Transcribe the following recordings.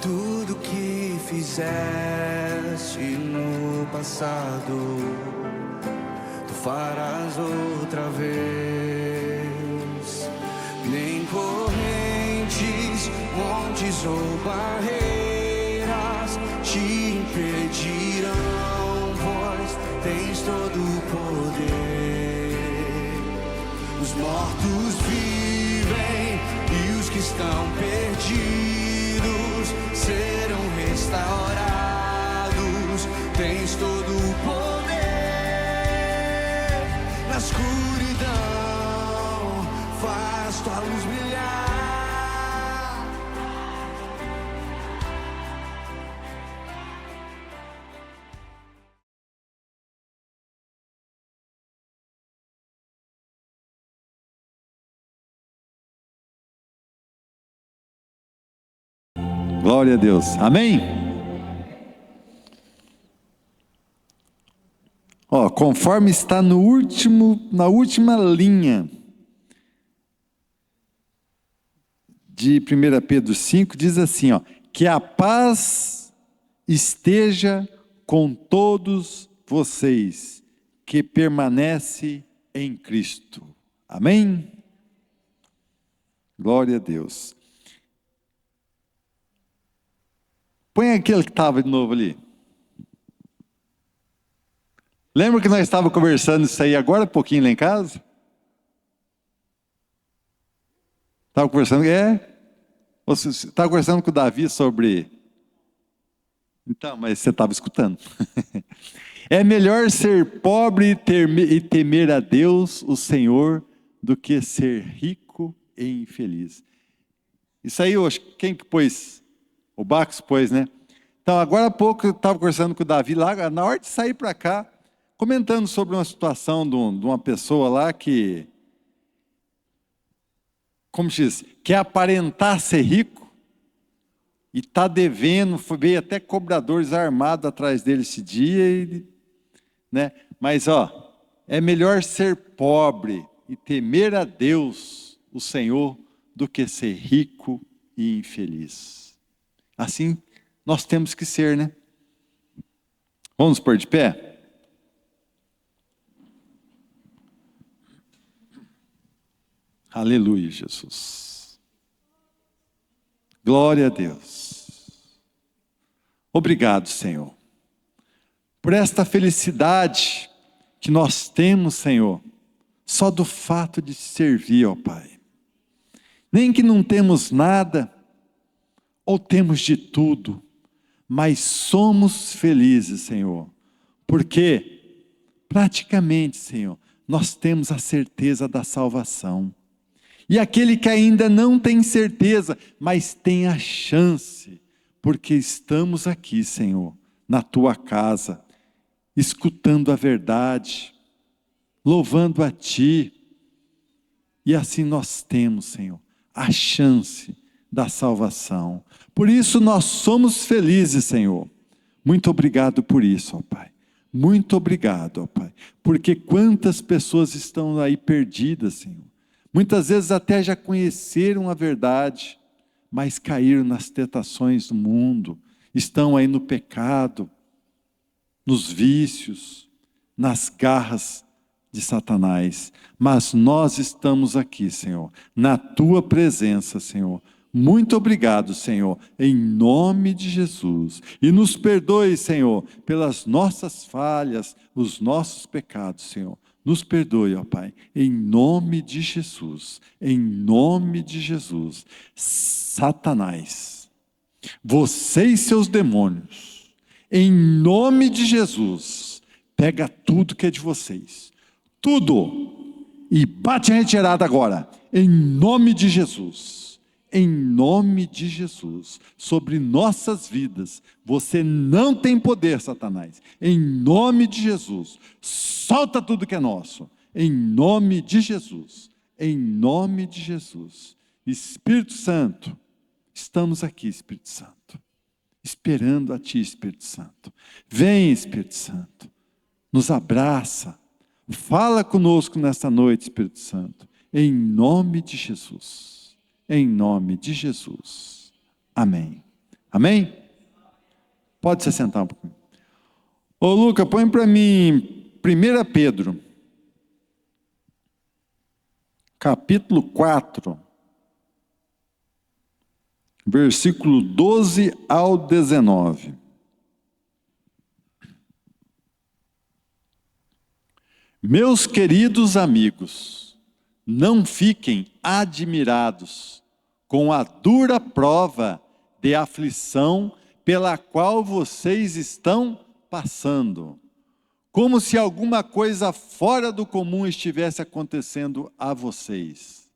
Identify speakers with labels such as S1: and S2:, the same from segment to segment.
S1: Tudo que fizeste no passado, tu farás outra vez. Nem correntes, montes ou barreiras te impedirão, pois tens todo o poder. Os mortos vivem e os que estão perdidos serão restaurados. Tens todo o poder. Na escuridão faz tua luz brilhar.
S2: Glória a Deus, amém? Conforme está na última linha de 1 Pedro 5, diz assim, que a paz esteja com todos vocês, que permanece em Cristo, amém? Glória a Deus. Põe aquele que estava de novo ali. Lembra que nós estávamos conversando isso aí agora, um pouquinho lá em casa? Estava conversando, Você estava conversando com o Davi sobre... Então, mas você estava escutando. É melhor ser pobre e temer a Deus, o Senhor, do que ser rico e infeliz. Isso aí, quem que pôs? O Bax pôs, né? Então, agora há pouco eu estava conversando com o Davi lá, na hora de sair para cá, comentando sobre uma situação de uma pessoa lá que, como diz, quer aparentar ser rico e está devendo, veio até cobradores armados atrás dele esse dia, né? Mas é melhor ser pobre e temer a Deus, o Senhor, do que ser rico e infeliz. Assim nós temos que ser, né? Vamos pôr de pé? Aleluia, Jesus. Glória a Deus. Obrigado, Senhor, por esta felicidade que nós temos, Senhor, só do fato de te servir, ó Pai. Nem que não temos nada, ou temos de tudo, mas somos felizes, Senhor, porque praticamente, Senhor, nós temos a certeza da salvação. E aquele que ainda não tem certeza, mas tem a chance, porque estamos aqui, Senhor, na tua casa, escutando a verdade, louvando a ti, e assim nós temos, Senhor, a chance da salvação. Por isso nós somos felizes, Senhor. Muito obrigado por isso, ó Pai. Muito obrigado, ó Pai. Porque quantas pessoas estão aí perdidas, Senhor. Muitas vezes até já conheceram a verdade, mas caíram nas tentações do mundo. Estão aí no pecado, nos vícios, nas garras de Satanás. Mas nós estamos aqui, Senhor, na tua presença, Senhor. Muito obrigado, Senhor, em nome de Jesus. E nos perdoe, Senhor, pelas nossas falhas, os nossos pecados, Senhor. Nos perdoe, ó Pai, em nome de Jesus. Em nome de Jesus. Satanás, você e seus demônios, em nome de Jesus, pega tudo que é de vocês. Tudo. E bate a retirada agora, em nome de Jesus. Em nome de Jesus, sobre nossas vidas, você não tem poder, Satanás. Em nome de Jesus, solta tudo que é nosso. Em nome de Jesus, em nome de Jesus. Espírito Santo, estamos aqui, Espírito Santo, esperando a ti, Espírito Santo. Vem, Espírito Santo, nos abraça, fala conosco nesta noite, Espírito Santo, em nome de Jesus. Em nome de Jesus. Amém. Amém? Pode se sentar um pouquinho. Ô Luca, põe para mim 1 Pedro, capítulo 4, versículo 12 ao 19. Meus queridos amigos, não fiquem admirados com a dura prova de aflição pela qual vocês estão passando, como se alguma coisa fora do comum estivesse acontecendo a vocês.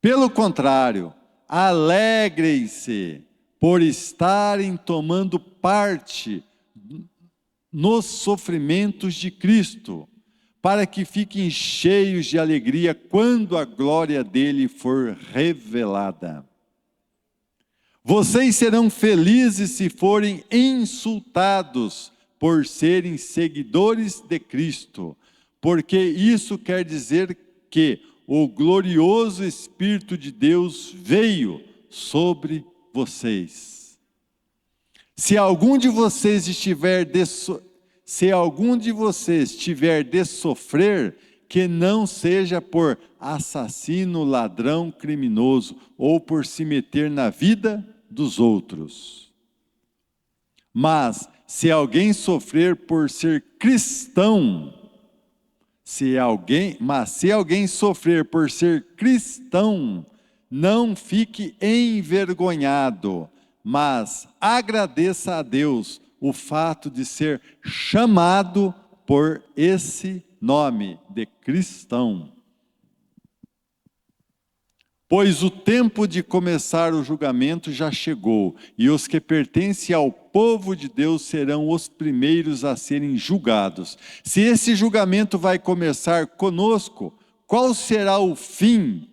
S2: Pelo contrário, alegrem-se por estarem tomando parte nos sofrimentos de Cristo, para que fiquem cheios de alegria quando a glória dele for revelada. Vocês serão felizes se forem insultados por serem seguidores de Cristo, porque isso quer dizer que o glorioso Espírito de Deus veio sobre vocês. Se algum de vocês tiver de sofrer, que não seja por assassino, ladrão, criminoso, ou por se meter na vida dos outros. Mas se alguém sofrer por ser cristão, se alguém sofrer por ser cristão, não fique envergonhado, mas agradeça a Deus o fato de ser chamado por esse nome de cristão. Pois o tempo de começar o julgamento já chegou, e os que pertencem ao povo de Deus serão os primeiros a serem julgados. Se esse julgamento vai começar conosco, qual será o fim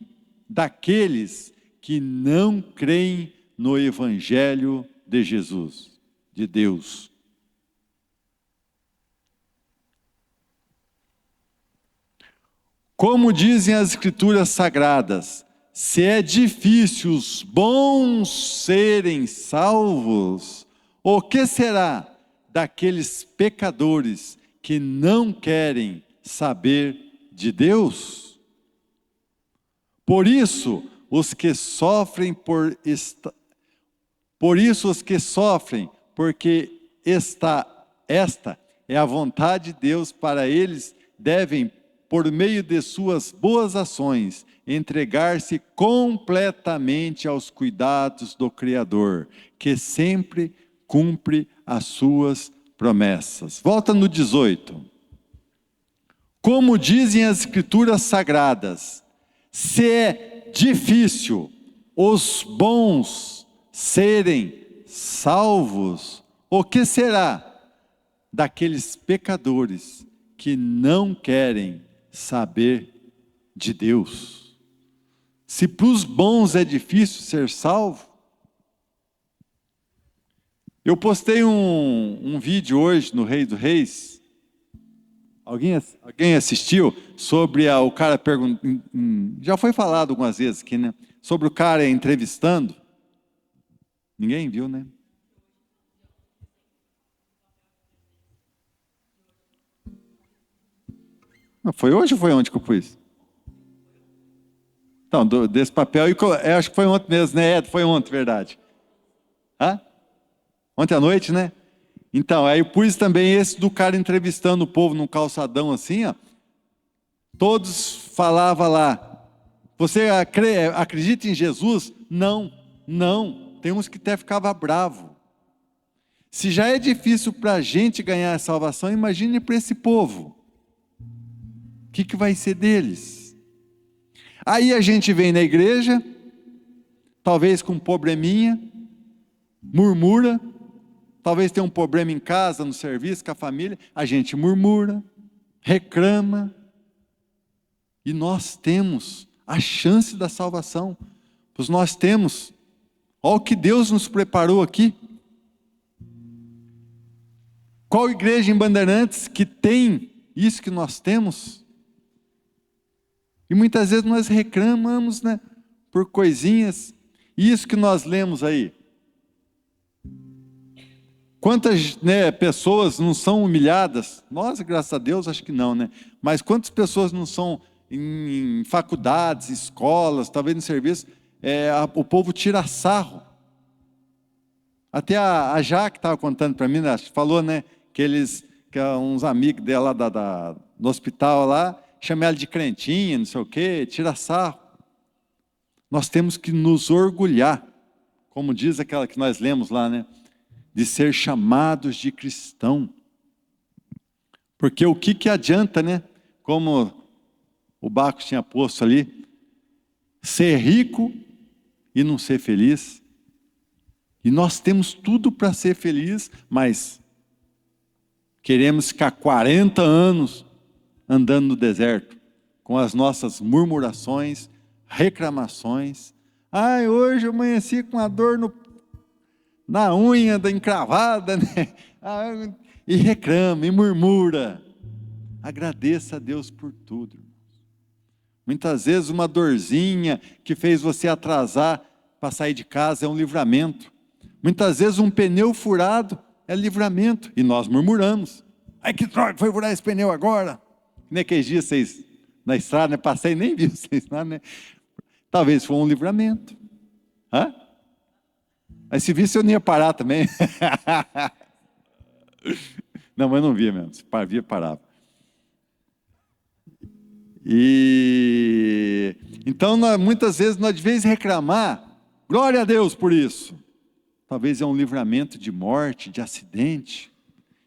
S2: daqueles que não creem no Evangelho de Jesus, de Deus? Como dizem as Escrituras Sagradas, se é difícil os bons serem salvos, o que será daqueles pecadores que não querem saber de Deus? Por isso, os que sofrem porque esta é a vontade de Deus para eles, devem, por meio de suas boas ações, entregar-se completamente aos cuidados do Criador, que sempre cumpre as suas promessas. Volta no 18. Como dizem as Escrituras Sagradas, se é difícil os bons serem salvos, o que será daqueles pecadores que não querem saber de Deus? Se para os bons é difícil ser salvo, eu postei um vídeo hoje no Rei dos Reis. Alguém assistiu? Sobre o cara perguntando, já foi falado algumas vezes aqui, né? Sobre o cara entrevistando. Ninguém viu, né? Não, foi hoje ou foi ontem que eu pus? Então, desse papel, eu acho que foi ontem mesmo, né? Foi ontem, verdade. Hã? Ontem à noite, né? Então, aí eu pus também esse do cara entrevistando o povo num calçadão assim, ó. Todos falavam lá, você acredita em Jesus? Não. Tem uns que até ficavam bravos. Se já é difícil para a gente ganhar a salvação, imagine para esse povo. O que vai ser deles? Aí a gente vem na igreja, talvez com um probleminha, murmura, talvez tenha um problema em casa, no serviço, com a família, a gente murmura, reclama, e nós temos a chance da salvação, pois nós temos, olha o que Deus nos preparou aqui. Qual igreja em Bandeirantes que tem isso que nós temos? E muitas vezes nós reclamamos, né, por coisinhas. Isso que nós lemos aí, Quantas, né, pessoas não são humilhadas? Nós, graças a Deus, acho que não, né? Mas quantas pessoas não são em faculdades, escolas, talvez no serviço, o povo tira sarro. Até a Jaque estava contando para mim, né, falou, né, que uns amigos dela no hospital lá, chamam ela de crentinha, não sei o quê, tira sarro. Nós temos que nos orgulhar, como diz aquela que nós lemos lá, né, de ser chamados de cristão. Porque o que adianta, né, como o Bacos tinha posto ali, ser rico e não ser feliz. E nós temos tudo para ser feliz, mas queremos ficar 40 anos andando no deserto, com as nossas murmurações, reclamações. Ai, hoje eu amanheci com a dor na unha da encravada, né? E reclama, e murmura. Agradeça a Deus por tudo, irmãos. Muitas vezes uma dorzinha que fez você atrasar para sair de casa é um livramento. Muitas vezes um pneu furado é livramento. E nós murmuramos. Ai, que droga, foi furar esse pneu agora. Naqueles dias vocês, na estrada, né, passei e nem vi vocês lá, né? Talvez foi um livramento. Hã? Mas se visse eu não ia parar também. Não, mas não via mesmo. Se via, parava. E então, muitas vezes, nós devemos reclamar. Glória a Deus por isso. Talvez é um livramento de morte, de acidente.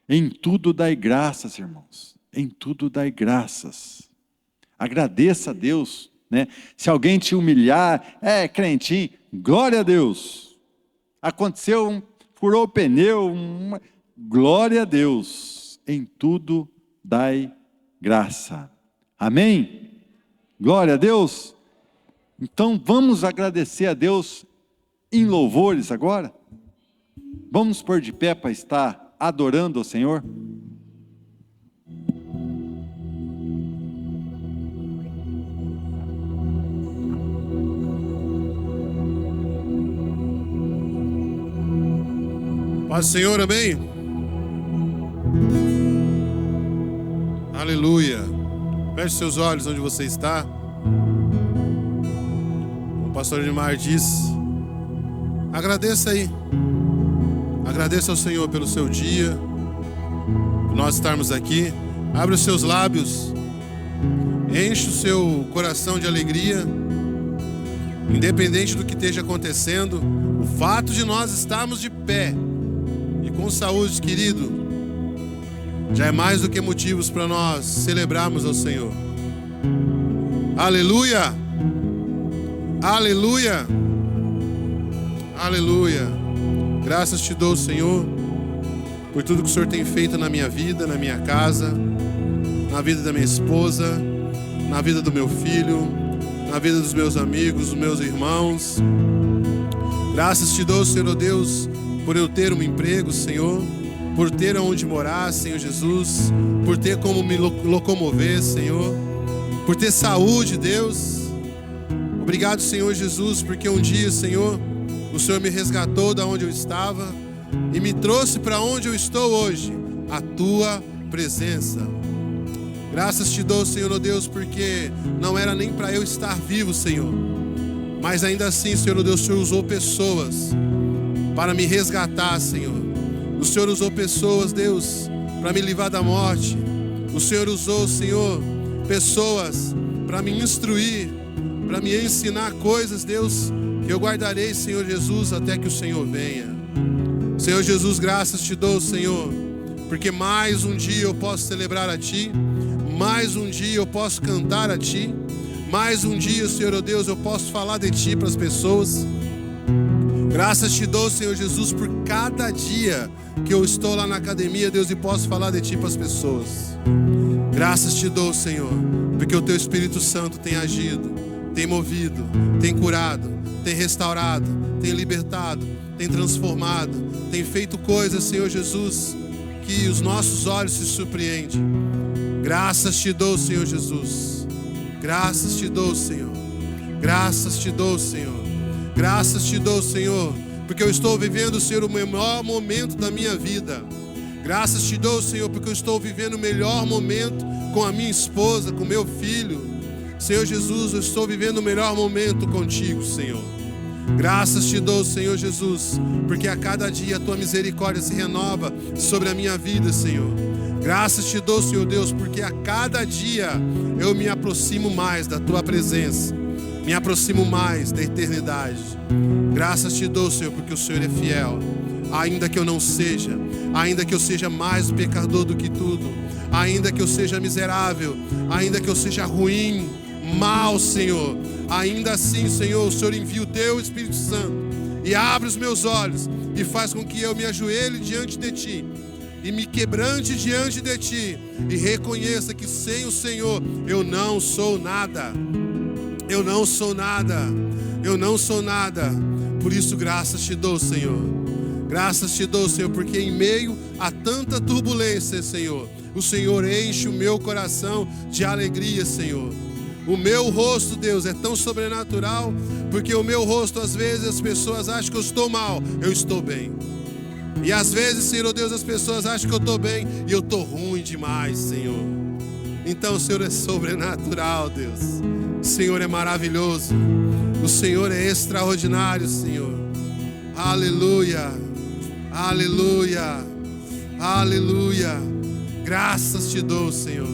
S2: Em tudo dai graças, irmãos. Em tudo dai graças. Agradeça a Deus, né? Se alguém te humilhar, crentinho, glória a Deus. Aconteceu, furou o pneu, glória a Deus. Em tudo dai graça. Amém? Glória a Deus. Então vamos agradecer a Deus em louvores agora? Vamos pôr de pé para estar adorando ao Senhor?
S3: Paz do Senhor, amém? Aleluia. Feche seus olhos onde você está. Como o pastor Edmar diz, agradeça aí. Agradeça ao Senhor pelo seu dia, por nós estarmos aqui. Abre os seus lábios, enche o seu coração de alegria, independente do que esteja acontecendo. O fato de nós estarmos de pé e com saúde, querido, já é mais do que motivos para nós celebrarmos ao Senhor. Aleluia! Aleluia! Aleluia! Graças te dou, Senhor, por tudo que o Senhor tem feito na minha vida, na minha casa, na vida da minha esposa, na vida do meu filho, na vida dos meus amigos, dos meus irmãos. Graças te dou, Senhor Deus, por eu ter um emprego, Senhor, por ter aonde morar, Senhor Jesus, por ter como me locomover, Senhor, por ter saúde, Deus. Obrigado, Senhor Jesus, porque um dia, Senhor, o Senhor me resgatou da onde eu estava e me trouxe para onde eu estou hoje, a Tua presença. Graças te dou, Senhor Deus, porque não era nem para eu estar vivo, Senhor, mas ainda assim, Senhor Deus, o Senhor usou pessoas para me resgatar, Senhor. O Senhor usou pessoas, Deus, para me livrar da morte. O Senhor usou, Senhor, pessoas para me instruir, para me ensinar coisas, Deus, que eu guardarei, Senhor Jesus, até que o Senhor venha. Senhor Jesus, graças te dou, Senhor, porque mais um dia eu posso celebrar a Ti, mais um dia eu posso cantar a Ti, mais um dia, Senhor Deus, eu posso falar de Ti para as pessoas. Graças te dou, Senhor Jesus, por cada dia que eu estou lá na academia, Deus, e posso falar de Ti para as pessoas. Graças te dou, Senhor, porque o Teu Espírito Santo tem agido, tem movido, tem curado, tem restaurado, tem libertado, tem transformado, tem feito coisas, Senhor Jesus, que os nossos olhos se surpreendem. Graças te dou, Senhor Jesus. Graças te dou, Senhor. Graças te dou, Senhor. Graças te dou, Senhor, porque eu estou vivendo, Senhor, o melhor momento da minha vida. Graças te dou, Senhor, porque eu estou vivendo o melhor momento com a minha esposa, com meu filho. Senhor Jesus, eu estou vivendo o melhor momento contigo, Senhor. Graças te dou, Senhor Jesus, porque a cada dia a tua misericórdia se renova sobre a minha vida, Senhor. Graças te dou, Senhor Deus, porque a cada dia eu me aproximo mais da tua presença, me aproximo mais da eternidade. Graças te dou, Senhor, porque o Senhor é fiel. Ainda que eu não seja, ainda que eu seja mais pecador do que tudo, ainda que eu seja miserável, ainda que eu seja ruim, mal, Senhor, ainda assim, Senhor, o Senhor envia o teu Espírito Santo e abre os meus olhos e faz com que eu me ajoelhe diante de ti e me quebrante diante de ti e reconheça que sem o Senhor eu não sou nada. Eu não sou nada. Eu não sou nada. Por isso, graças te dou, Senhor. Graças te dou, Senhor, porque em meio a tanta turbulência, Senhor, o Senhor enche o meu coração de alegria, Senhor. O meu rosto, Deus, é tão sobrenatural, porque o meu rosto, às vezes, as pessoas acham que eu estou mal, eu estou bem. E às vezes, Senhor Deus, as pessoas acham que eu estou bem e eu estou ruim demais, Senhor. Então, o Senhor é sobrenatural, Deus. O Senhor é maravilhoso. O Senhor é extraordinário, Senhor. Aleluia. Aleluia. Aleluia. Graças te dou, Senhor.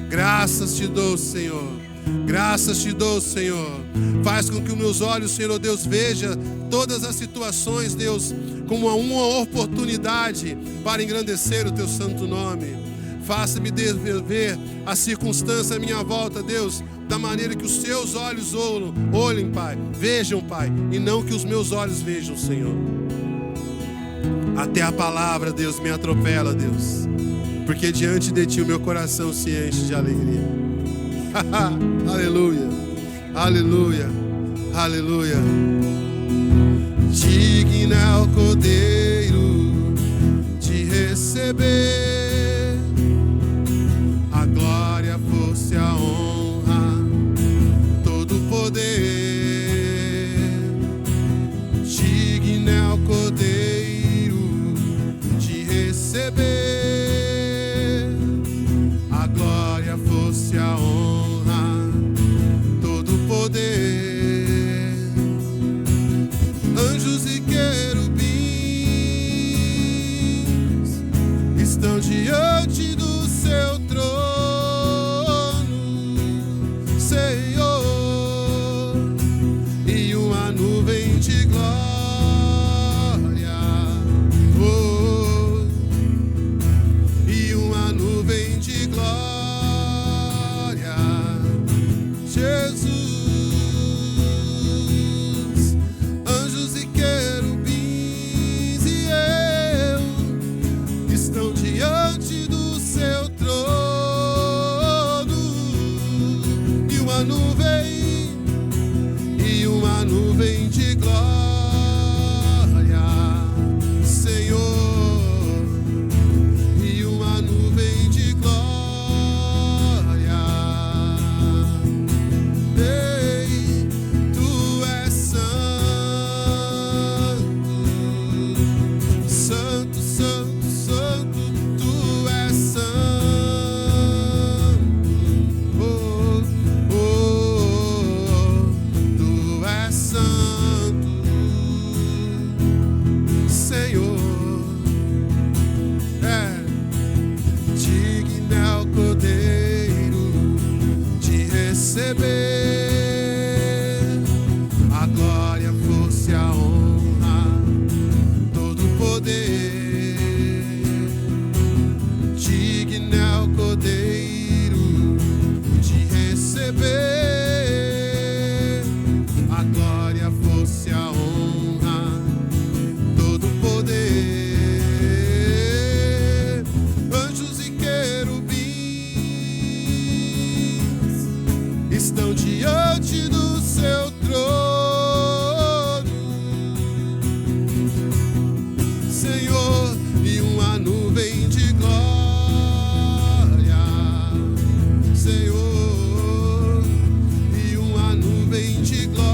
S3: Graças te dou, Senhor. Graças te dou, Senhor. Faz com que os meus olhos, Senhor Deus, veja todas as situações, Deus, como uma oportunidade para engrandecer o teu santo nome. Faça-me ver a circunstância à minha volta, Deus, da maneira que os seus olhos olhem, Pai. Vejam, Pai, e não que os meus olhos vejam, Senhor. Até a palavra, Deus, me atropela, Deus, porque diante de ti o meu coração se enche de alegria. Aleluia, aleluia, aleluia. Digno é o Cordeiro de receber a glória, a força e a honra, todo o poder. Digno é o Cordeiro de receber a glória, a força e a honra, todo o poder. Anjos e querubins estão diante do seu trono, Senhor, e uma nuvem de glória, oh, e uma nuvem de glória, Jesus. Anjos e querubins e eu estão diante do seu trono, e uma nuvem de glória, Senhor, e uma nuvem de glória. Ei, tu és santo, santo, santo, tu és santo. Oh, oh, tu és santo, Senhor. É digno é o Cordeiro de receber a glória, a força e a honra, todo o poder. Digno é o Cordeiro de receber a glória, a força e a honra, todo o poder. Anjos e querubins estão diante do seu trono, Senhor, e uma nuvem de glória, Senhor, e uma nuvem de glória.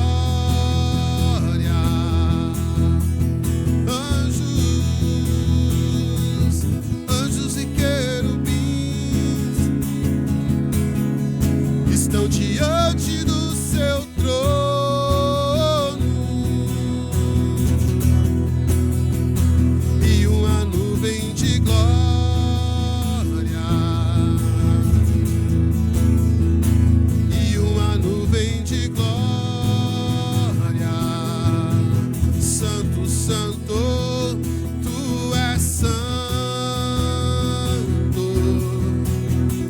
S3: santo, tu és santo.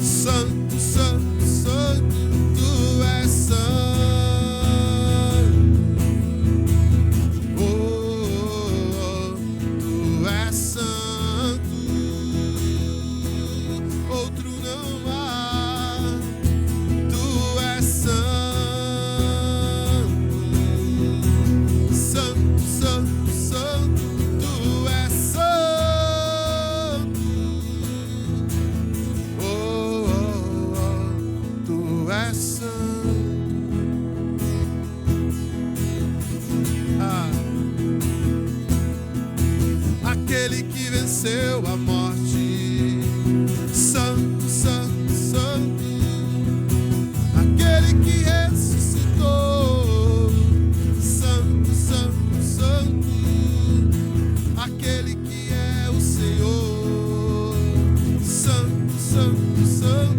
S3: Santo, santo, santo, tu és santo. Oh, tu és santo. Outro não há. Tu és santo. Santo, santo, santo, tu és santo. Oh, oh, oh, tu és santo. Ah. Aquele que venceu a morte. Santo, santo, santo. Aquele que ressuscitou. Santo, santo, santo. Aquele que é o Senhor. Santo, santo, santo.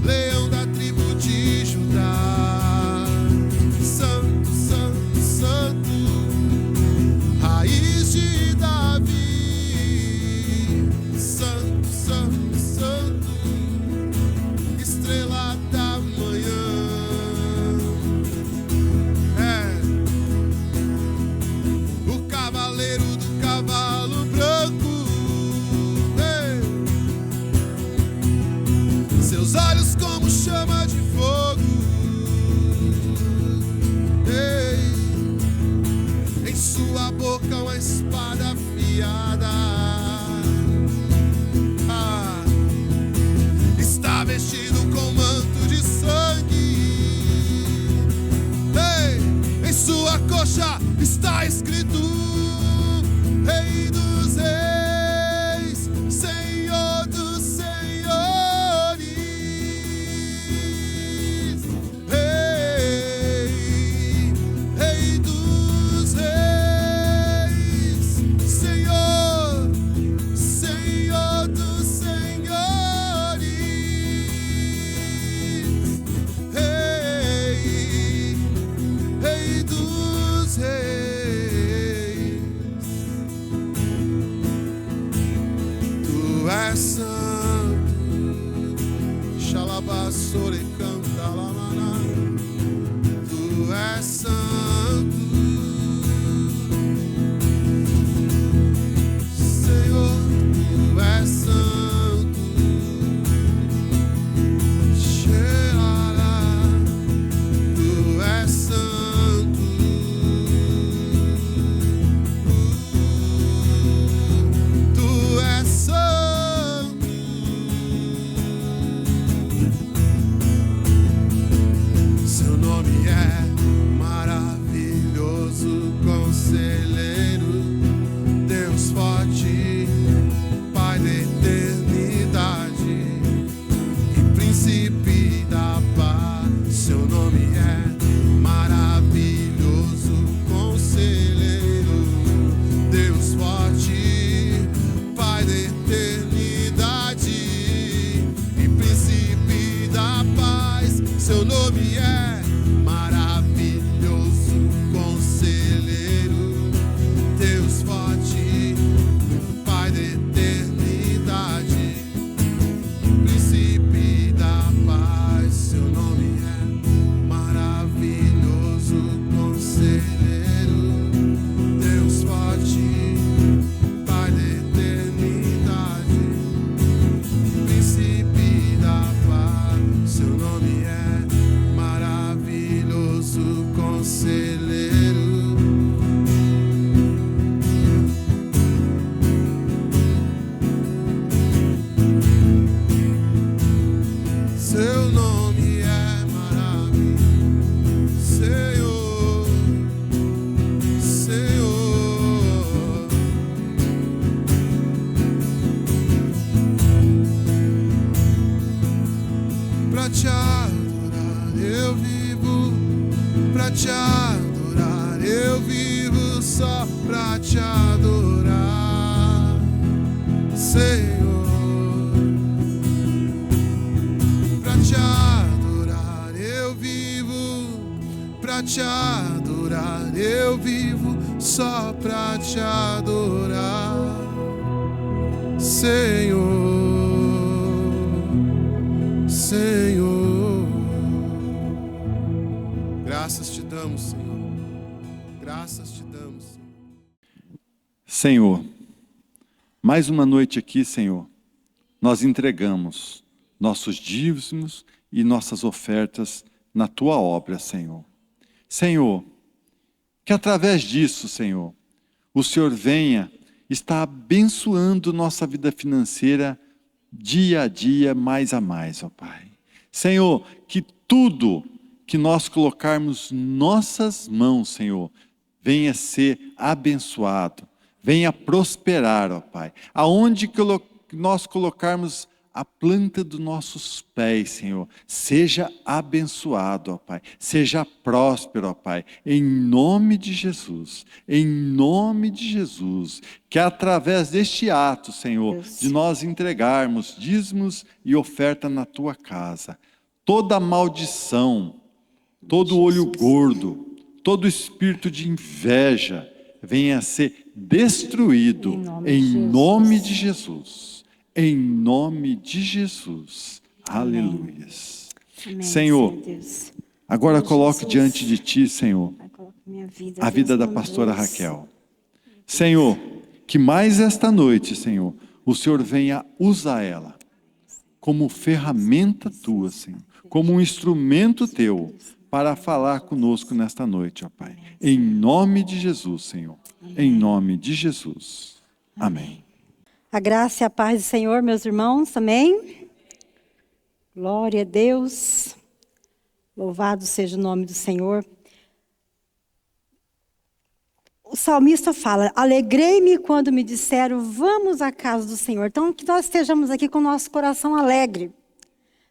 S3: Leão da tribo de Judá. Santo, santo, santo. Raiz de Davi. Santo, santo, santo. Estrela da manhã. É o cavaleiro do cavalo branco. Ei. Seus olhos como chama de fogo. Ei. Em sua boca uma espada afiada. Ah. Está vestido com manto de sangue. Ei. Em sua coxa está escrito: Rei dos Reis, Senhor dos Senhores. Rei, Rei dos Reis, Senhor, Senhor dos Senhores. Rei, Rei dos Reis. Tu és santo. Xalabassore canta lamana. Tu és santo. Senhor, tu és santo. Xerará. Tu és santo. Tu és santo. Seu nome é maravilhoso, conselheiro, Deus forte, Pai da eternidade e príncipe da paz. Seu nome é maravilhoso, conselheiro, Deus forte, Pai da eternidade e príncipe da paz. Seu nome é maravilhoso, conselheiro, Deus forte, Pai da eternidade, príncipe da paz. Seu nome é maravilhoso, conselheiro, Deus forte, Pai da eternidade, príncipe da paz. Seu nome é maravilhoso, conselheiro. Seu nome é maravilhoso, Senhor, Senhor. Pra te adorar eu vivo, pra te adorar eu vivo, só pra te adorar, Senhor. Pra te adorar eu vivo, pra te adorar eu vivo, só pra te adorar, Senhor, Senhor. Graças te damos, Senhor. Graças te damos, Senhor.
S2: Senhor, mais uma noite aqui, Senhor, nós entregamos nossos dízimos e nossas ofertas na Tua obra, Senhor. Senhor, que através disso, Senhor, o Senhor venha estar abençoando nossa vida financeira dia a dia, mais a mais, ó Pai. Senhor, que tudo que nós colocarmos nossas mãos, Senhor, venha ser abençoado, venha prosperar, ó Pai. Aonde nós colocarmos a planta dos nossos pés, Senhor, seja abençoado, ó Pai, seja próspero, ó Pai, em nome de Jesus, que através deste ato, Senhor,
S4: Deus,
S2: de nós entregarmos dízimos e oferta na Tua casa, toda maldição, todo olho gordo, todo espírito de inveja, venha a ser destruído em nome de Jesus. Em nome de Jesus. Aleluia. Senhor,
S4: Deus.
S2: agora
S4: Amém,
S2: coloco
S4: Jesus.
S2: diante de Ti, Senhor,
S4: Pai, coloca minha vida,
S2: a
S4: Deus,
S2: vida da
S4: em nome de
S2: pastora
S4: Deus.
S2: Raquel. Senhor, que mais esta noite, Senhor, o Senhor venha usar ela como ferramenta Tua, Senhor, como um instrumento Teu para falar conosco nesta noite, ó Pai. Em nome de Jesus, Senhor. Em nome de Jesus. Amém.
S4: A graça e a paz do Senhor, meus irmãos, amém? Glória a Deus. Louvado seja o nome do Senhor. O salmista fala: alegrei-me quando me disseram, vamos à casa do Senhor. Então, que nós estejamos aqui com o nosso coração alegre.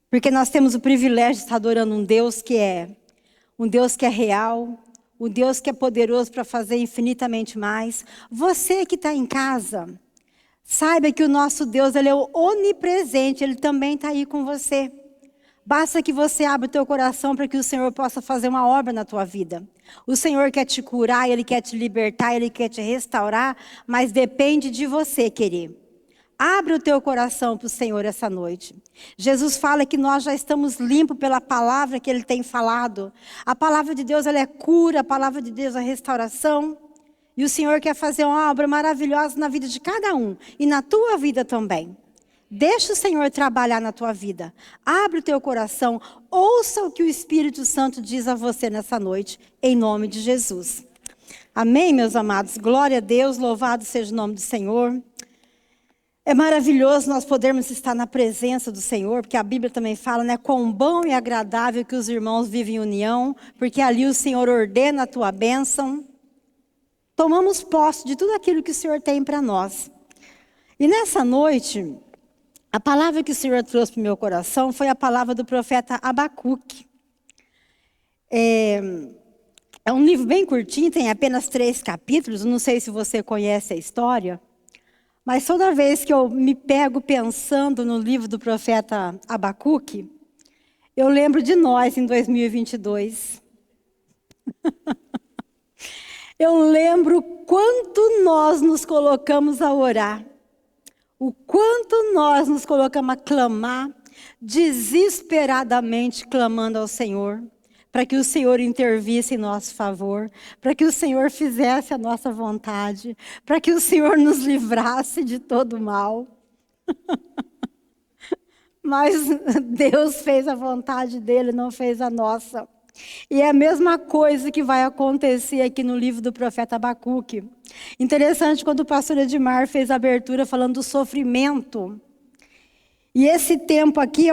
S4: Porque nós temos o privilégio de estar adorando um Deus que é real, um Deus que é poderoso para fazer infinitamente mais. Você que está em casa, saiba que o nosso Deus, Ele é onipresente, Ele também está aí com você. Basta que você abra o teu coração para que o Senhor possa fazer uma obra na tua vida. O Senhor quer te curar, Ele quer te libertar, Ele quer te restaurar, mas depende de você querer. Abre o teu coração para o Senhor essa noite. Jesus fala que nós já estamos limpos pela palavra que Ele tem falado. A palavra de Deus, ela é cura, a palavra de Deus é restauração. E o Senhor quer fazer uma obra maravilhosa na vida de cada um. E na tua vida também. Deixa o Senhor trabalhar na tua vida. Abre o teu coração. Ouça o que o Espírito Santo diz a você nessa noite. Em nome de Jesus. Amém, meus amados? Glória a Deus. Louvado seja o nome do Senhor. É maravilhoso nós podermos estar na presença do Senhor. Porque a Bíblia também fala, né? Quão bom e agradável que os irmãos vivem em união. Porque ali o Senhor ordena a tua bênção. Tomamos posse de tudo aquilo que o Senhor tem para nós. E nessa noite, a palavra que o Senhor trouxe para o meu coração foi a palavra do profeta Abacuque. É um livro bem curtinho, tem apenas 3 capítulos. Não sei se você conhece a história. Mas toda vez que eu me pego pensando no livro do profeta Abacuque, eu lembro de nós em 2022. Eu lembro quanto nós nos colocamos a orar, o quanto nós nos colocamos a clamar, desesperadamente clamando ao Senhor, para que o Senhor intervisse em nosso favor, para que o Senhor fizesse a nossa vontade, para que o Senhor nos livrasse de todo mal. Mas Deus fez a vontade dele, não fez a nossa. E é a mesma coisa que vai acontecer aqui no livro do profeta Abacuque. Interessante quando o pastor Edmar fez a abertura falando do sofrimento. E esse tempo aqui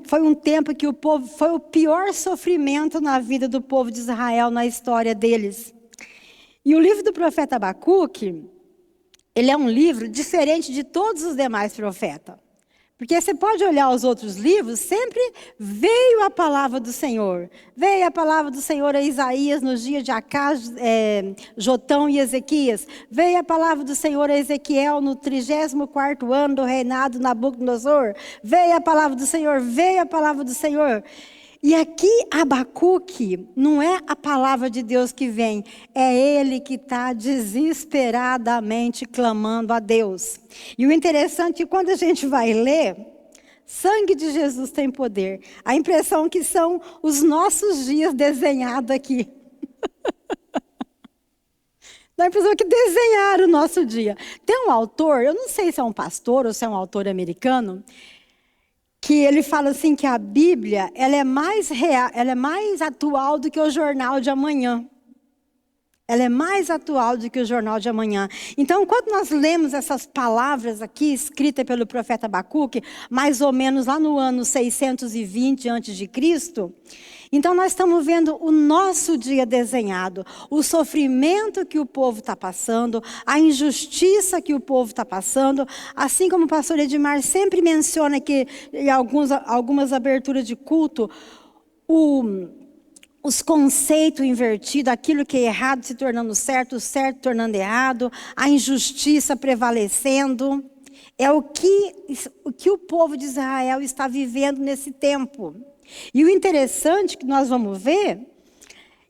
S4: foi um tempo que o povo foi o pior sofrimento na vida do povo de Israel, na história deles. E o livro do profeta Abacuque, ele é um livro diferente de todos os demais profetas. Porque você pode olhar os outros livros, sempre veio a palavra do Senhor. Veio a palavra do Senhor a Isaías nos dias de Acaz, Jotão e Ezequias. Veio a palavra do Senhor a Ezequiel no 34º ano do reinado de Nabucodonosor. Veio a palavra do Senhor, veio a palavra do Senhor. E aqui Abacuque não é a palavra de Deus que vem, é ele que está desesperadamente clamando a Deus. E o interessante é que quando a gente vai ler, sangue de Jesus tem poder. A impressão que são os nossos dias desenhados aqui. Dá a impressão que desenharam o nosso dia. Tem um autor, eu não sei se é um pastor ou se é um autor americano, que ele fala assim que a Bíblia ela é mais real, ela é mais atual do que o jornal de amanhã. Ela é mais atual do que o jornal de amanhã. Então, quando nós lemos essas palavras aqui, escritas pelo profeta Abacuque, mais ou menos lá no ano 620 a.C., então nós estamos vendo o nosso dia desenhado, o sofrimento que o povo está passando, a injustiça que o povo está passando, assim como o pastor Edmar sempre menciona que em algumas aberturas de culto, os conceitos invertidos, aquilo que é errado se tornando certo, o certo tornando errado, a injustiça prevalecendo. É o que o povo de Israel está vivendo nesse tempo. E o interessante que nós vamos ver,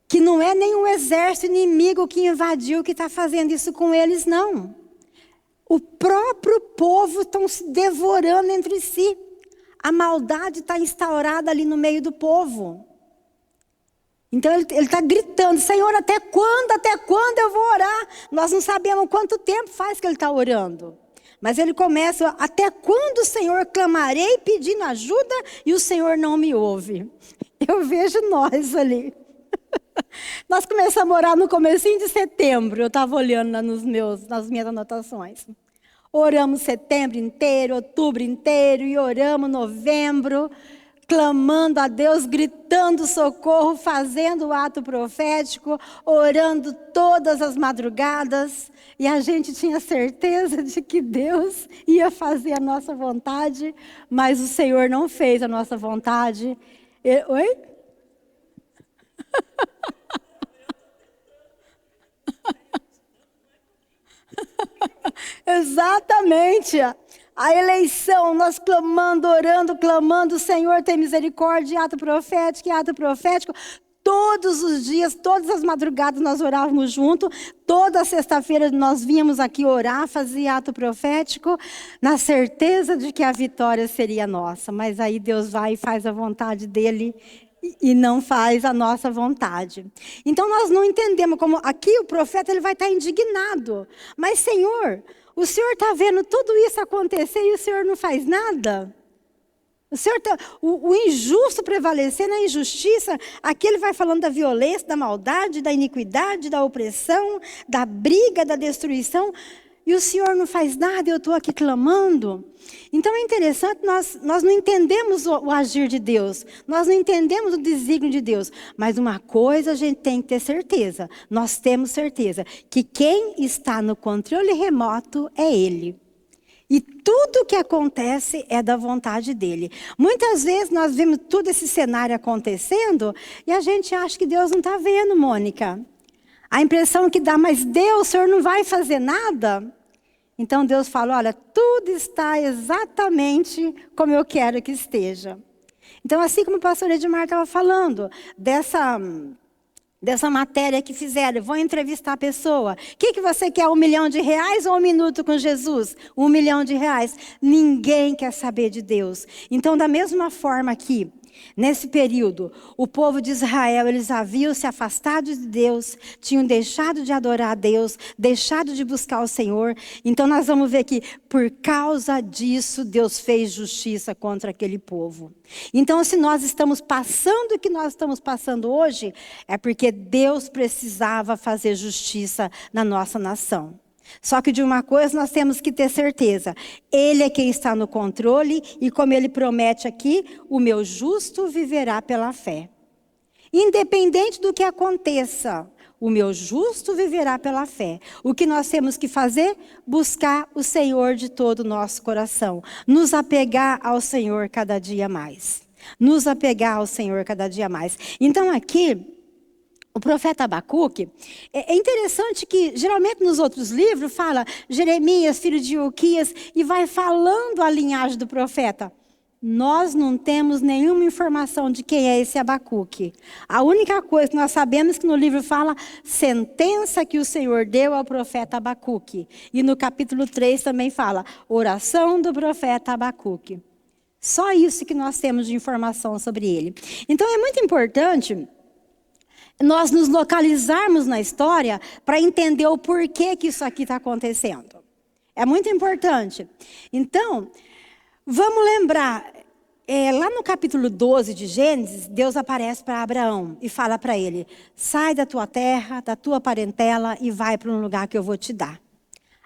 S4: que não é nenhum exército inimigo que invadiu que está fazendo isso com eles, não. O próprio povo está se devorando entre si. A maldade está instaurada ali no meio do povo. Então ele está gritando, Senhor, até quando eu vou orar? Nós não sabemos quanto tempo faz que ele está orando. Mas ele começa, até quando, Senhor, clamarei pedindo ajuda e o Senhor não me ouve? Eu vejo nós ali. Nós começamos a orar no comecinho de setembro, eu estava olhando lá nas minhas anotações. Oramos setembro inteiro, outubro inteiro e oramos novembro, clamando a Deus, gritando socorro, fazendo o ato profético, orando todas as madrugadas. E a gente tinha certeza de que Deus ia fazer a nossa vontade, mas o Senhor não fez a nossa vontade. Oi? Exatamente. A eleição, nós clamando, orando, clamando, Senhor, tem misericórdia, ato profético. Todos os dias, todas as madrugadas nós orávamos junto. Toda sexta-feira nós vínhamos aqui orar, fazia ato profético, na certeza de que a vitória seria nossa. Mas aí Deus vai e faz a vontade dele e não faz a nossa vontade. Então nós não entendemos como aqui o profeta ele vai estar indignado. Mas Senhor, o Senhor está vendo tudo isso acontecer e o Senhor não faz nada? O Senhor o injusto prevalecendo, a injustiça, aqui ele vai falando da violência, da maldade, da iniquidade, da opressão, da briga, da destruição, e o Senhor não faz nada, eu estou aqui clamando. Então é interessante, nós não entendemos o agir de Deus, nós não entendemos o desígnio de Deus, mas uma coisa a gente tem que ter certeza, nós temos certeza, que quem está no controle remoto é Ele. E tudo que acontece é da vontade dele. Muitas vezes nós vemos todo esse cenário acontecendo e a gente acha que Deus não está vendo, Mônica. A impressão que dá, mas Deus, o Senhor não vai fazer nada? Então Deus fala, olha, tudo está exatamente como eu quero que esteja. Então assim como o pastor Edmar estava falando, dessa matéria que fizeram, vou entrevistar a pessoa. O que você quer, R$1 milhão ou 1 minuto com Jesus? R$1 milhão. Ninguém quer saber de Deus. Então, da mesma forma aqui, nesse período, o povo de Israel, eles haviam se afastado de Deus, tinham deixado de adorar a Deus, deixado de buscar o Senhor. Então nós vamos ver que por causa disso, Deus fez justiça contra aquele povo. Então se nós estamos passando o que nós estamos passando hoje, é porque Deus precisava fazer justiça na nossa nação. Só que de uma coisa nós temos que ter certeza, Ele é quem está no controle e como Ele promete aqui, o meu justo viverá pela fé. Independente do que aconteça, o meu justo viverá pela fé. O que nós temos que fazer? Buscar o Senhor de todo o nosso coração. Nos apegar ao Senhor cada dia mais. Nos apegar ao Senhor cada dia mais. Então aqui, o profeta Abacuque, é interessante que geralmente nos outros livros fala Jeremias, filho de Ilquias, e vai falando a linhagem do profeta. Nós não temos nenhuma informação de quem é esse Abacuque. A única coisa que nós sabemos é que no livro fala sentença que o Senhor deu ao profeta Abacuque. E no capítulo 3 também fala oração do profeta Abacuque. Só isso que nós temos de informação sobre ele. Então é muito importante nós nos localizarmos na história para entender o porquê que isso aqui está acontecendo. É muito importante. Então, vamos lembrar, lá no capítulo 12 de Gênesis, Deus aparece para Abraão e fala para ele: sai da tua terra, da tua parentela e vai para um lugar que eu vou te dar.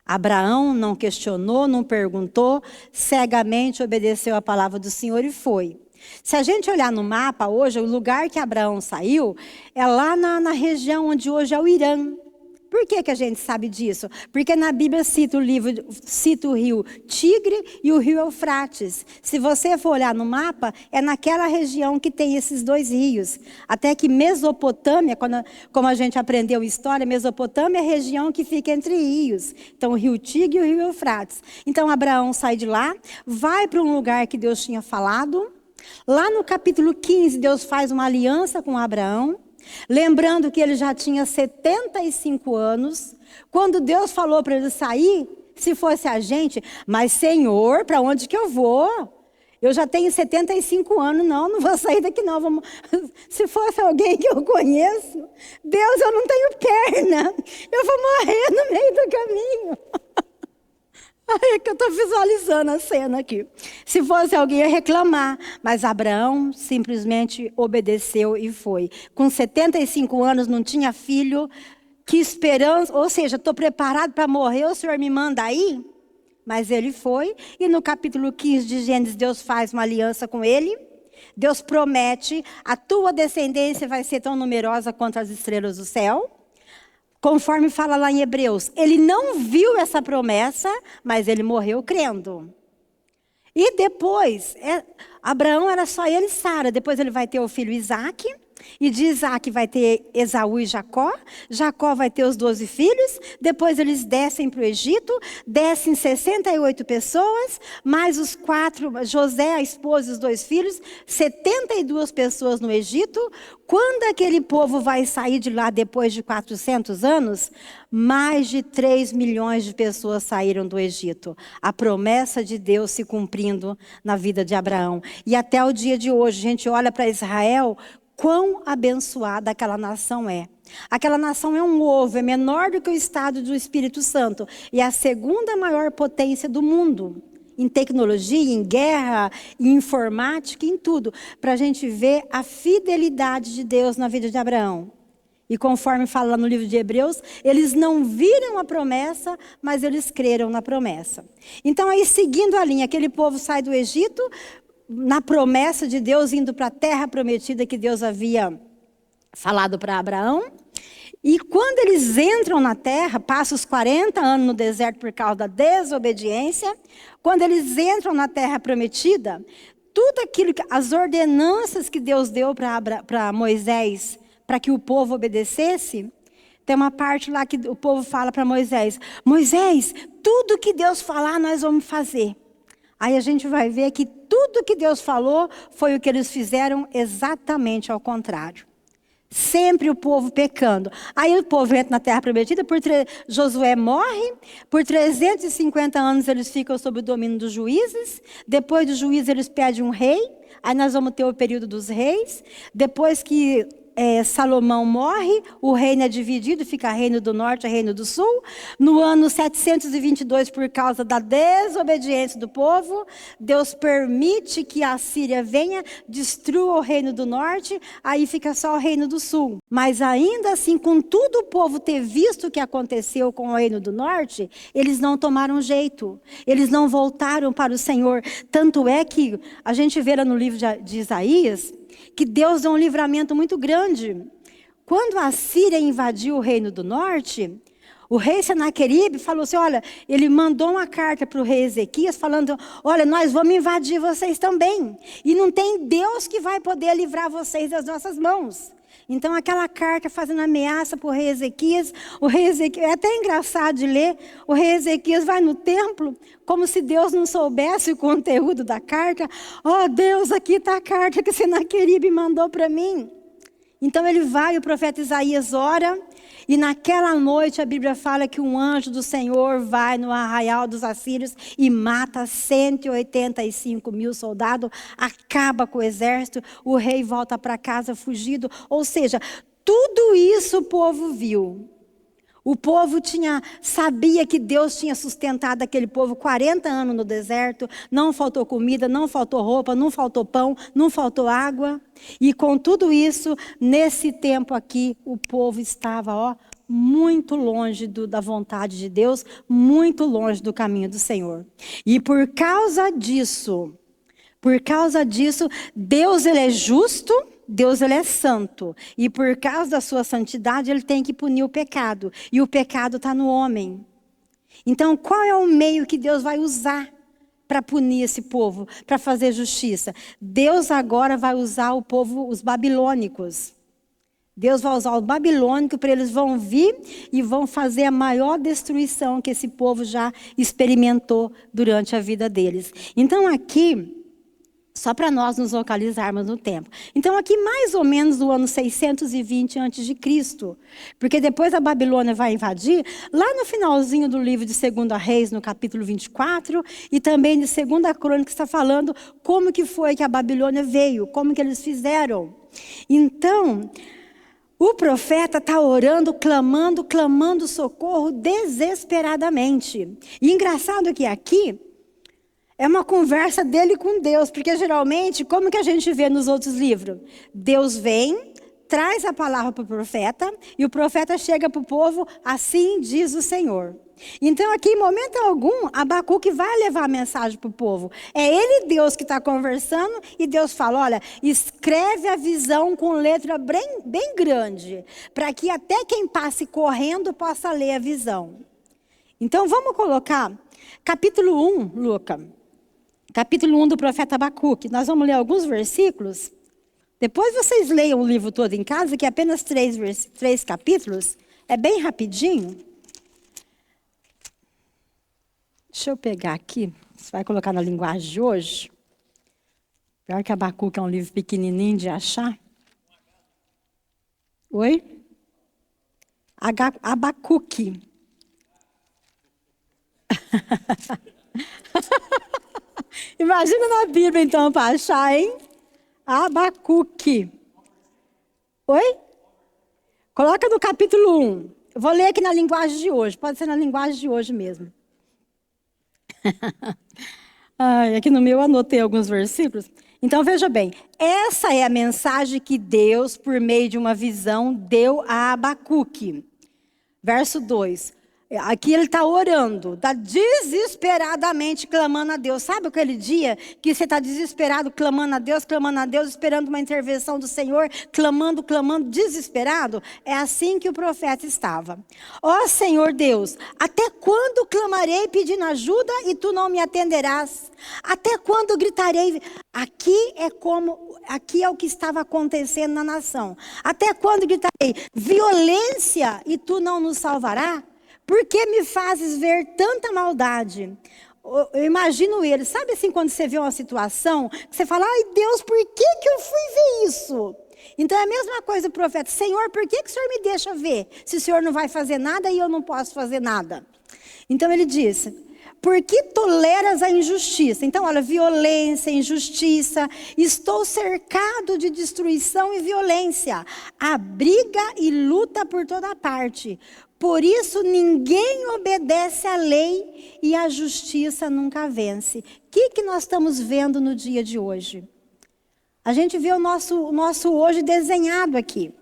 S4: Abraão não questionou, não perguntou, cegamente obedeceu a palavra do Senhor e foi. Se a gente olhar no mapa hoje, o lugar que Abraão saiu é lá na região onde hoje é o Irã. Por que a gente sabe disso? Porque na Bíblia cita o rio Tigre e o rio Eufrates. Se você for olhar no mapa, é naquela região que tem esses dois rios. Até que Mesopotâmia, como a gente aprendeu história, Mesopotâmia é a região que fica entre rios. Então o rio Tigre e o rio Eufrates. Então Abraão sai de lá, vai para um lugar que Deus tinha falado. Lá no capítulo 15, Deus faz uma aliança com Abraão. Lembrando que ele já tinha 75 anos, quando Deus falou para ele sair, se fosse a gente, mas Senhor, para onde que eu vou? Eu já tenho 75 anos, não vou sair daqui não. Se fosse alguém que eu conheço, Deus, eu não tenho perna, eu vou morrer no meio do caminho. É que eu estou visualizando a cena aqui. Se fosse alguém, ia reclamar. Mas Abraão simplesmente obedeceu e foi. Com 75 anos, não tinha filho. Que esperança. Ou seja, estou preparado para morrer, o Senhor me manda aí? Mas ele foi. E no capítulo 15 de Gênesis, Deus faz uma aliança com ele. Deus promete, a tua descendência vai ser tão numerosa quanto as estrelas do céu. Conforme fala lá em Hebreus, ele não viu essa promessa, mas ele morreu crendo. E depois, Abraão era só ele e Sara. Depois ele vai ter o filho Isaac. E de Isaac vai ter Esaú e Jacó. Jacó vai ter os 12 filhos. Depois eles descem para o Egito. Descem 68 pessoas. Mais os 4, José, a esposa e os 2 filhos. 72 pessoas no Egito. Quando aquele povo vai sair de lá depois de 400 anos, mais de 3 milhões de pessoas saíram do Egito. A promessa de Deus se cumprindo na vida de Abraão. E até o dia de hoje, a gente olha para Israel, quão abençoada aquela nação é. Aquela nação é um ovo, é menor do que o estado do Espírito Santo. E é a segunda maior potência do mundo. Em tecnologia, em guerra, em informática, em tudo. Para a gente ver a fidelidade de Deus na vida de Abraão. E conforme fala no livro de Hebreus, eles não viram a promessa, mas eles creram na promessa. Então aí seguindo a linha, aquele povo sai do Egito, na promessa de Deus, indo para a terra prometida que Deus havia falado para Abraão. E quando eles entram na terra, passam os 40 anos no deserto por causa da desobediência. Quando eles entram na terra prometida, tudo aquilo, as ordenanças que Deus deu para Moisés, para que o povo obedecesse, tem uma parte lá que o povo fala para Moisés: Moisés, tudo que Deus falar nós vamos fazer. Aí a gente vai ver que tudo que Deus falou foi o que eles fizeram exatamente ao contrário. Sempre o povo pecando. Aí o povo entra na terra prometida, Josué morre, por 350 anos eles ficam sob o domínio dos juízes, depois dos juízes eles pedem um rei, aí nós vamos ter o período dos reis, depois que Salomão morre, o reino é dividido, fica reino do norte e reino do sul. No ano 722, por causa da desobediência do povo, Deus permite que a Síria venha, destrua o reino do norte, aí fica só o reino do sul. Mas ainda assim, com tudo o povo ter visto o que aconteceu com o reino do norte, eles não tomaram jeito, eles não voltaram para o Senhor. Tanto é que a gente vê lá no livro de Isaías, que Deus deu um livramento muito grande. Quando a Síria invadiu o reino do norte, o rei Senaqueribe falou assim, olha, ele mandou uma carta para o rei Ezequias falando, olha, nós vamos invadir vocês também. E não tem Deus que vai poder livrar vocês das nossas mãos. Então aquela carta fazendo ameaça para o rei Ezequias. O rei Ezequias, é até engraçado de ler, o rei Ezequias vai no templo, como se Deus não soubesse o conteúdo da carta. Ó Deus, aqui está a carta que Senaqueribe mandou para mim. Então ele vai, o profeta Isaías ora, e naquela noite a Bíblia fala que um anjo do Senhor vai no arraial dos assírios e mata 185 mil soldados, acaba com o exército, o rei volta para casa fugido. Ou seja, tudo isso o povo viu. O povo sabia que Deus tinha sustentado aquele povo 40 anos no deserto, não faltou comida, não faltou roupa, não faltou pão, não faltou água. E com tudo isso, nesse tempo aqui, o povo estava muito longe da vontade de Deus, muito longe do caminho do Senhor. E por causa disso, Deus ele é justo, Deus ele é santo. E por causa da sua santidade, ele tem que punir o pecado. E o pecado está no homem. Então, qual é o meio que Deus vai usar para punir esse povo, para fazer justiça? Deus agora vai usar o povo, os babilônicos. Deus vai usar os babilônicos para eles vão vir e vão fazer a maior destruição que esse povo já experimentou durante a vida deles. Então aqui, só para nós nos localizarmos no tempo. Então aqui mais ou menos no ano 620 a.C., porque depois a Babilônia vai invadir, lá no finalzinho do livro de 2 Reis, no capítulo 24, e também de 2 Crônicas, está falando como que foi que a Babilônia veio, como que eles fizeram. Então, o profeta está orando, clamando socorro desesperadamente. E engraçado que aqui é uma conversa dele com Deus, porque geralmente, como que a gente vê nos outros livros? Deus vem, traz a palavra para o profeta, e o profeta chega para o povo, assim diz o Senhor. Então aqui, em momento algum, Abacuque vai levar a mensagem para o povo. É ele, Deus, que está conversando, e Deus fala, olha, escreve a visão com letra bem grande, para que até quem passe correndo possa ler a visão. Então vamos colocar capítulo 1, Luca. Capítulo 1 do profeta Abacuque. Nós vamos ler alguns versículos. Depois vocês leiam o livro todo em casa, que é apenas 3 capítulos. É bem rapidinho. Deixa eu pegar aqui. Você vai colocar na linguagem de hoje. Pior que Abacuque é um livro pequenininho de achar. Oi? Abacuque. Imagina na Bíblia, então, para achar, hein? Abacuque. Oi? Coloca no capítulo 1. Eu vou ler aqui na linguagem de hoje. Pode ser na linguagem de hoje mesmo. Aqui no meu eu anotei alguns versículos. Então, veja bem. Essa é a mensagem que Deus, por meio de uma visão, deu a Abacuque. Verso 2. Aqui ele está orando, está desesperadamente clamando a Deus. Sabe aquele dia que você está desesperado, clamando a Deus, esperando uma intervenção do Senhor, clamando, desesperado? É assim que o profeta estava. Ó Senhor Deus, até quando clamarei pedindo ajuda e tu não me atenderás? Até quando gritarei? Aqui é o que estava acontecendo na nação. Até quando gritarei violência e tu não nos salvarás? Por que me fazes ver tanta maldade? Eu imagino ele, sabe assim, quando você vê uma situação, que você fala, ai Deus, por que eu fui ver isso? Então é a mesma coisa do profeta, Senhor, por que o Senhor me deixa ver? Se o Senhor não vai fazer nada e eu não posso fazer nada. Então ele disse, por que toleras a injustiça? Então, olha, violência, injustiça, estou cercado de destruição e violência, há briga e luta por toda parte. Por isso, ninguém obedece à lei e a justiça nunca vence. O que nós estamos vendo no dia de hoje? A gente vê o nosso hoje desenhado aqui.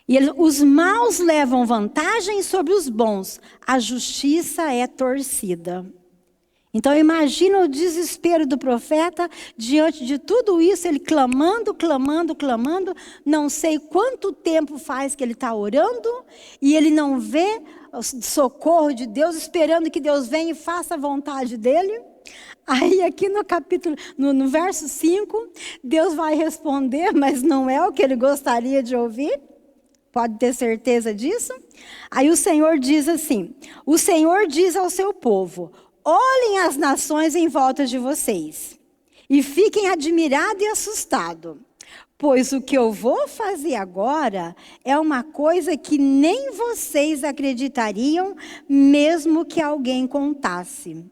S4: E os maus levam vantagem sobre os bons. A justiça é torcida. Então imagina o desespero do profeta diante de tudo isso, ele clamando, não sei quanto tempo faz que ele está orando, e ele não vê o socorro de Deus, esperando que Deus venha e faça a vontade dele. Aí aqui no capítulo, no verso 5, Deus vai responder, mas não é o que ele gostaria de ouvir. Pode ter certeza disso? Aí o Senhor diz assim: o Senhor diz ao seu povo: olhem as nações em volta de vocês e fiquem admirados e assustados, pois o que eu vou fazer agora é uma coisa que nem vocês acreditariam, mesmo que alguém contasse.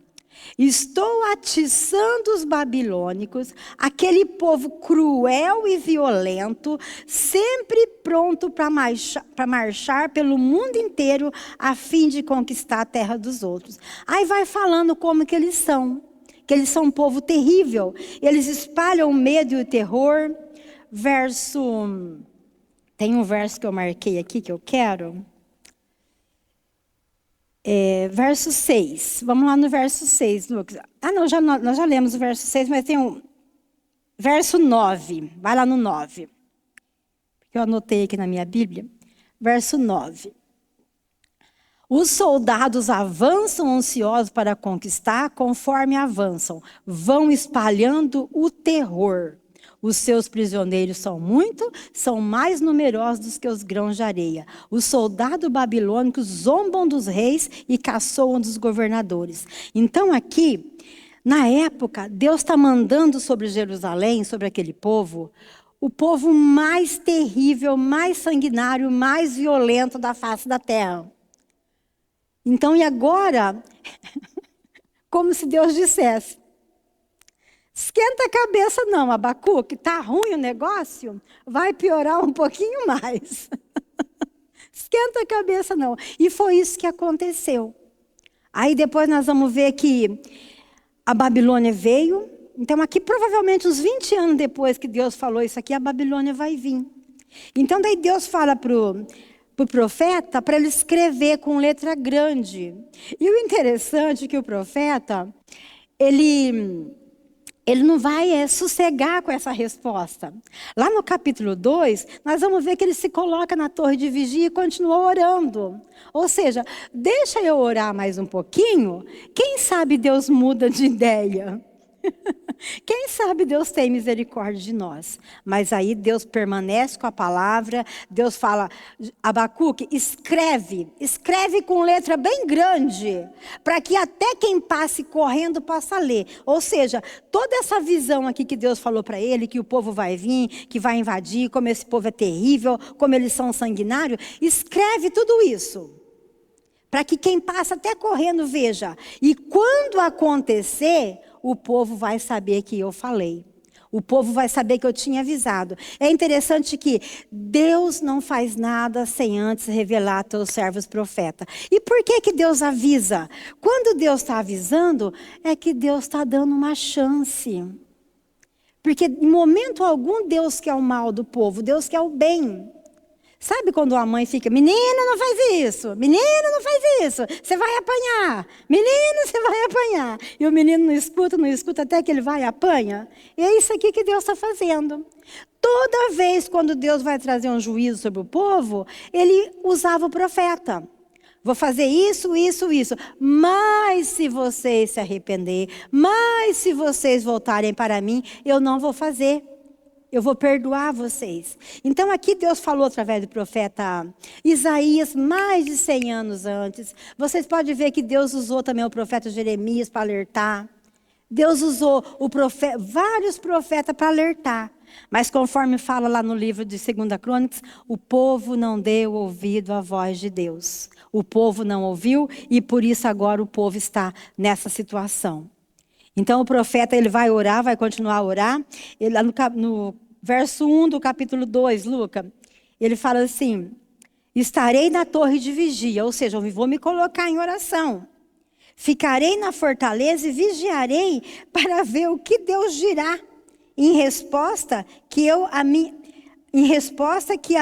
S4: Estou atiçando os babilônicos, aquele povo cruel e violento, sempre pronto para marchar pelo mundo inteiro a fim de conquistar a terra dos outros. Aí vai falando como que eles são um povo terrível. Eles espalham o medo e o terror. Tem um verso que eu marquei aqui que eu quero. Verso 6. Vamos lá no verso 6, Lucas. Nós já lemos o verso 6, mas tem um verso 9. Vai lá no 9. Porque eu anotei aqui na minha Bíblia. Verso 9. Os soldados avançam ansiosos para conquistar, conforme avançam, vão espalhando o terror. Os seus prisioneiros são mais numerosos do que os grãos de areia. Os soldados babilônicos zombam dos reis e caçoam dos governadores. Então aqui, na época, Deus está mandando sobre Jerusalém, sobre aquele povo, o povo mais terrível, mais sanguinário, mais violento da face da terra. Então, e agora, como se Deus dissesse: esquenta a cabeça não, Abacuque, está ruim o negócio, vai piorar um pouquinho mais. Esquenta a cabeça não. E foi isso que aconteceu. Aí depois nós vamos ver que a Babilônia veio. Então aqui provavelmente uns 20 anos depois que Deus falou isso aqui, a Babilônia vai vir. Então daí Deus fala para o profeta para ele escrever com letra grande. E o interessante é que o profeta, ele não vai sossegar com essa resposta. Lá no capítulo 2, nós vamos ver que ele se coloca na torre de vigia e continua orando. Ou seja, deixa eu orar mais um pouquinho, quem sabe Deus muda de ideia. Quem sabe Deus tem misericórdia de nós. Mas aí Deus permanece com a palavra. Deus fala: Abacuque, escreve com letra bem grande, para que até quem passe correndo possa ler. Ou seja, toda essa visão aqui que Deus falou para ele, que o povo vai vir, que vai invadir, como esse povo é terrível, como eles são sanguinários, escreve tudo isso, para que quem passa até correndo veja. E quando acontecer, o povo vai saber que eu falei. O povo vai saber que eu tinha avisado. É interessante que Deus não faz nada sem antes revelar a seus servos profetas. E por que Deus avisa? Quando Deus está avisando, é que Deus está dando uma chance. Porque em momento algum Deus quer o mal do povo, Deus quer o bem. Sabe quando a mãe fica: menina, não faz isso, menino, não faz isso, você vai apanhar, menino, você vai apanhar. E o menino não escuta, até que ele vai e apanha. E é isso aqui que Deus está fazendo. Toda vez quando Deus vai trazer um juízo sobre o povo, ele usava o profeta. Vou fazer isso, isso, isso. Mas se vocês se arrepender, mas se vocês voltarem para mim, eu não vou fazer. Eu vou perdoar vocês. Então aqui Deus falou através do profeta Isaías, mais de 100 anos antes. Vocês podem ver que Deus usou também o profeta Jeremias para alertar. Deus usou vários profetas para alertar. Mas conforme fala lá no livro de 2 Crônicas, o povo não deu ouvido à voz de Deus. O povo não ouviu e por isso agora o povo está nessa situação. Então o profeta ele vai orar, vai continuar a orar. Ele, lá no verso 1 do capítulo 2, Lucas, ele fala assim: estarei na torre de vigia, ou seja, eu vou me colocar em oração. Ficarei na fortaleza e vigiarei para ver o que Deus dirá em resposta que a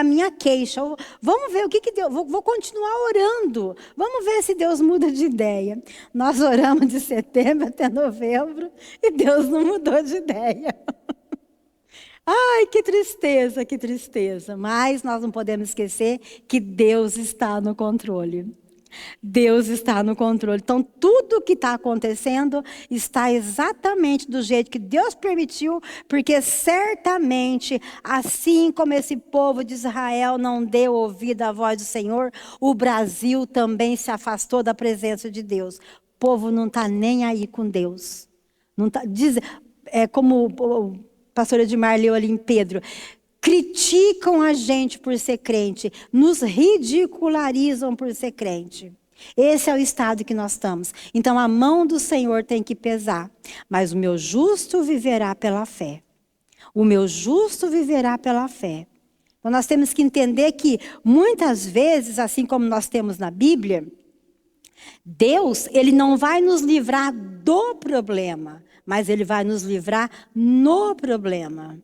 S4: minha queixa. Vamos ver o que Deus... Vou continuar orando. Vamos ver se Deus muda de ideia. Nós oramos de setembro até novembro e Deus não mudou de ideia. Ai, que tristeza, que tristeza. Mas nós não podemos esquecer que Deus está no controle. Deus está no controle. Então, tudo que está acontecendo está exatamente do jeito que Deus permitiu, porque certamente, assim como esse povo de Israel não deu ouvido à voz do Senhor, o Brasil também se afastou da presença de Deus. O povo não está nem aí com Deus. Não tá, como o pastor Edmar leu ali em Pedro, criticam a gente por ser crente, nos ridicularizam por ser crente. Esse é o estado que nós estamos. Então a mão do Senhor tem que pesar. Mas o meu justo viverá pela fé. O meu justo viverá pela fé. Então nós temos que entender que muitas vezes, assim como nós temos na Bíblia, Deus, Ele não vai nos livrar do problema, mas Ele vai nos livrar no problema.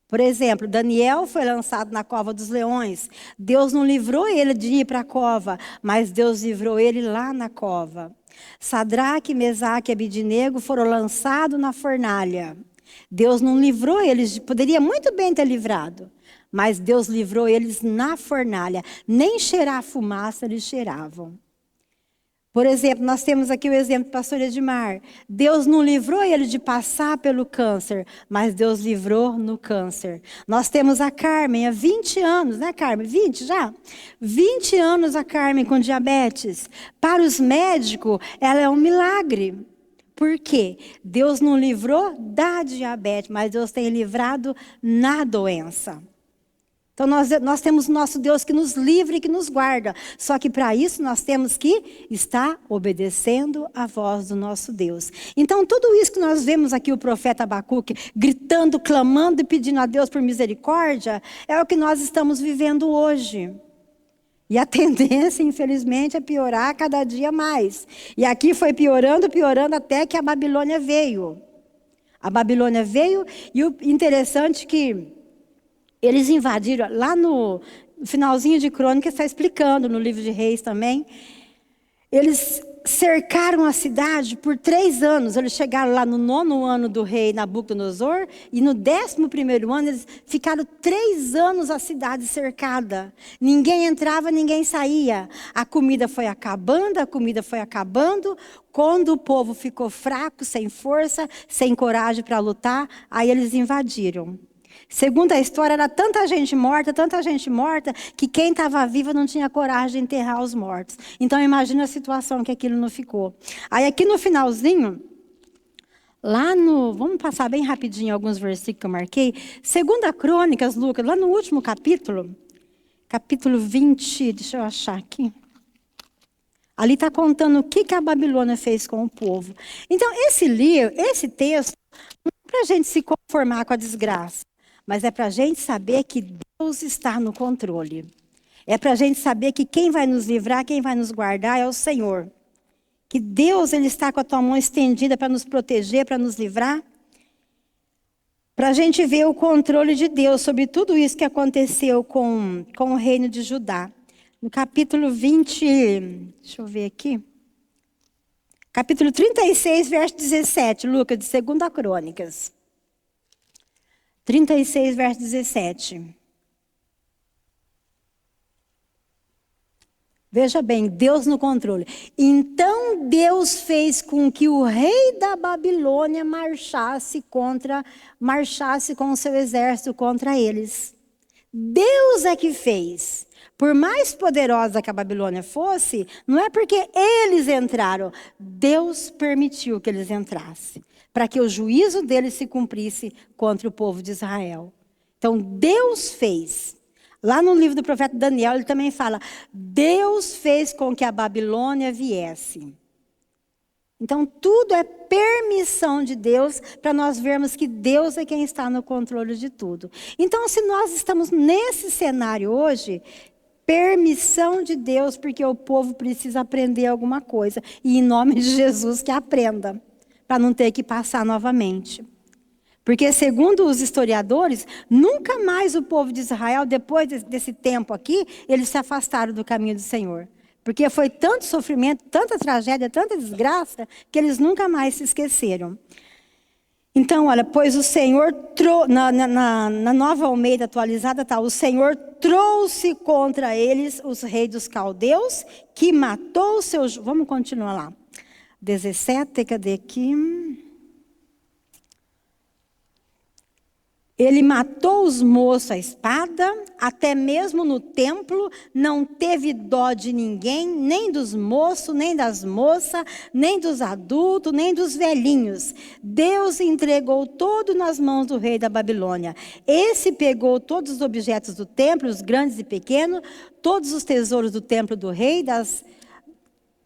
S4: Por exemplo, Daniel foi lançado na cova dos leões. Deus não livrou ele de ir para a cova, mas Deus livrou ele lá na cova. Sadraque, Mesaque e Abidnego foram lançados na fornalha. Deus não livrou eles, poderia muito bem ter livrado, mas Deus livrou eles na fornalha. Nem cheirar fumaça eles cheiravam. Por exemplo, nós temos aqui o exemplo do pastor Edmar. Deus não livrou ele de passar pelo câncer, mas Deus livrou no câncer. Nós temos a Carmen há 20 anos, né Carmen? 20 já? 20 anos a Carmen com diabetes. Para os médicos, ela é um milagre. Por quê? Deus não livrou da diabetes, mas Deus tem livrado na doença. Então nós temos o nosso Deus que nos livra e que nos guarda. Só que para isso nós temos que estar obedecendo a voz do nosso Deus. Então tudo isso que nós vemos aqui o profeta Abacuque gritando, clamando e pedindo a Deus por misericórdia, é o que nós estamos vivendo hoje. E a tendência, infelizmente, é piorar cada dia mais. E aqui foi piorando, piorando até que a Babilônia veio. A Babilônia veio e o interessante é que eles invadiram, lá no finalzinho de Crônicas, está explicando, no livro de Reis também. Eles cercaram a cidade por 3 anos. Eles chegaram lá no 9º ano do rei Nabucodonosor. E no 11º ano, eles ficaram 3 anos a cidade cercada. Ninguém entrava, ninguém saía. A comida foi acabando, a comida foi acabando. Quando o povo ficou fraco, sem força, sem coragem para lutar, aí eles invadiram. Segundo a história, era tanta gente morta, que quem estava viva não tinha coragem de enterrar os mortos. Então, imagina a situação que aquilo não ficou. Aí, aqui no finalzinho, vamos passar bem rapidinho alguns versículos que eu marquei. 2 Crônicas, Lucas, lá no último capítulo 20, deixa eu achar aqui. Ali está contando o que a Babilônia fez com o povo. Então, esse texto, não é para a gente se conformar com a desgraça, mas é para a gente saber que Deus está no controle. É para a gente saber que quem vai nos livrar, quem vai nos guardar é o Senhor. Que Deus, Ele está com a tua mão estendida para nos proteger, para nos livrar. Para a gente ver o controle de Deus sobre tudo isso que aconteceu com o reino de Judá. No capítulo 20, deixa eu ver aqui. Capítulo 36, verso 17, Lucas, de 2 Crônicas. 36, verso 17. Veja bem, Deus no controle. Então Deus fez com que o rei da Babilônia marchasse com o seu exército contra eles. Deus é que fez. Por mais poderosa que a Babilônia fosse, não é porque eles entraram, Deus permitiu que eles entrassem, para que o juízo deles se cumprisse contra o povo de Israel. Então Deus fez. Lá no livro do profeta Daniel, ele também fala, Deus fez com que a Babilônia viesse. Então tudo é permissão de Deus, para nós vermos que Deus é quem está no controle de tudo. Então se nós estamos nesse cenário hoje, permissão de Deus, porque o povo precisa aprender alguma coisa. E em nome de Jesus que aprenda, para não ter que passar novamente. Porque segundo os historiadores, nunca mais o povo de Israel, depois desse tempo aqui, eles se afastaram do caminho do Senhor. Porque foi tanto sofrimento, tanta tragédia, tanta desgraça, que eles nunca mais se esqueceram. Então, olha, pois o Senhor, na Nova Almeida atualizada, tá, o Senhor trouxe contra eles os reis dos caldeus, que matou os seus... Vamos continuar lá. 17, cadê aqui? Ele matou os moços à espada, até mesmo no templo, não teve dó de ninguém, nem dos moços, nem das moças, nem dos adultos, nem dos velhinhos. Deus entregou tudo nas mãos do rei da Babilônia. Esse pegou todos os objetos do templo, os grandes e pequenos, todos os tesouros do templo do rei,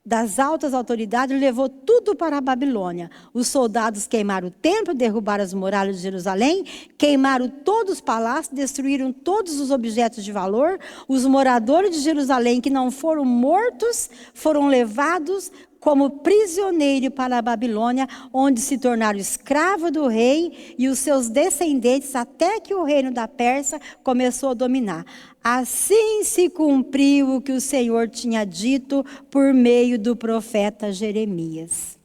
S4: das altas autoridades, levou tudo para a Babilônia. Os soldados queimaram o templo, derrubaram as muralhas de Jerusalém, queimaram todos os palácios, destruíram todos os objetos de valor. Os moradores de Jerusalém que não foram mortos foram levados como prisioneiro para a Babilônia, onde se tornaram escravos do rei e os seus descendentes, até que o reino da Pérsia começou a dominar. Assim se cumpriu o que o Senhor tinha dito por meio do profeta Jeremias.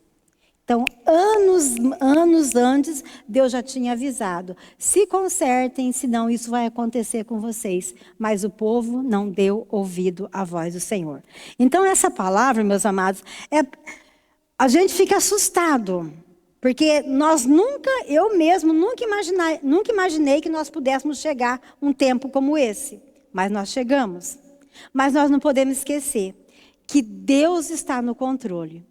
S4: Então, anos antes, Deus já tinha avisado. Se consertem, senão isso vai acontecer com vocês. Mas o povo não deu ouvido à voz do Senhor. Então, essa palavra, meus amados, a gente fica assustado. Porque eu mesmo, nunca imaginei que nós pudéssemos chegar um tempo como esse. Mas nós chegamos. Mas nós não podemos esquecer que Deus está no controle.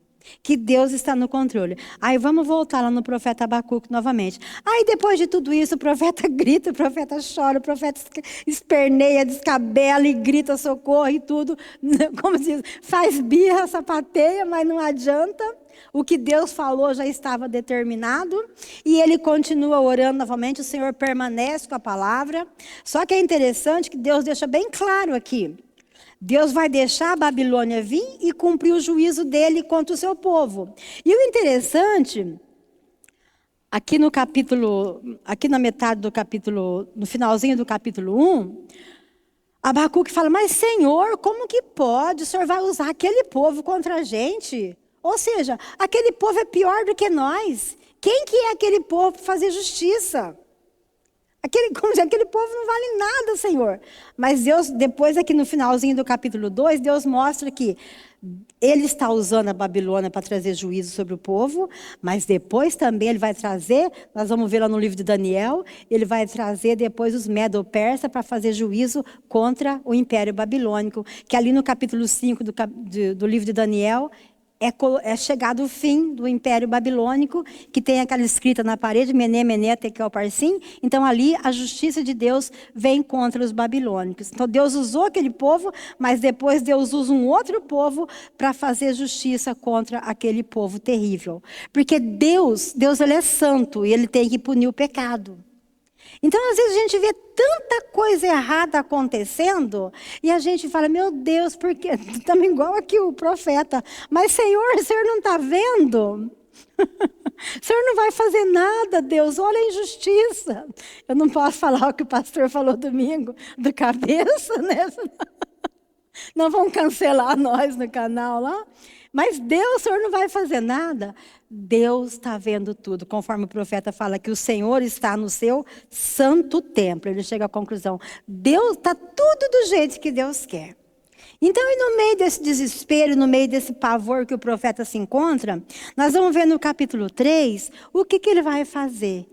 S4: Que Deus está no controle. Aí vamos voltar lá no profeta Abacuque novamente. Aí depois de tudo isso, o profeta grita, o profeta chora, o profeta esperneia, descabela e grita socorro e tudo. Como se diz, faz birra, sapateia, mas não adianta. O que Deus falou já estava determinado. E ele continua orando novamente, o Senhor permanece com a palavra. Só que é interessante que Deus deixa bem claro aqui. Deus vai deixar a Babilônia vir e cumprir o juízo dele contra o seu povo. E o interessante, aqui na metade do capítulo, no finalzinho do capítulo 1, Abacuque fala, mas Senhor, como que pode? O Senhor vai usar aquele povo contra a gente? Ou seja, aquele povo é pior do que nós. Quem que é aquele povo para fazer justiça? Aquele povo não vale nada, Senhor. Mas Deus, depois aqui no finalzinho do capítulo 2, Deus mostra que Ele está usando a Babilônia para trazer juízo sobre o povo, mas depois também Ele vai trazer, nós vamos ver lá no livro de Daniel, Ele vai trazer depois os Medo-Persa para fazer juízo contra o Império Babilônico, que ali no capítulo 5 do livro de Daniel, é chegado o fim do Império Babilônico, que tem aquela escrita na parede, Mené, Mené, Tekel, Parsim. Então ali a justiça de Deus vem contra os babilônicos. Então Deus usou aquele povo, mas depois Deus usa um outro povo para fazer justiça contra aquele povo terrível. Porque Deus ele é santo e Ele tem que punir o pecado. Então, às vezes, a gente vê tanta coisa errada acontecendo e a gente fala, meu Deus, porque estamos igual aqui o profeta. Mas, Senhor, o Senhor não está vendo? O Senhor não vai fazer nada, Deus, olha a injustiça. Eu não posso falar o que o pastor falou domingo, do cabeça, né? Não vão cancelar nós no canal lá. Mas Deus, o Senhor não vai fazer nada. Deus está vendo tudo. Conforme o profeta fala que o Senhor está no seu santo templo. Ele chega à conclusão. Deus está tudo do jeito que Deus quer. Então, e no meio desse desespero, no meio desse pavor que o profeta se encontra, nós vamos ver no capítulo 3, o que ele vai fazer.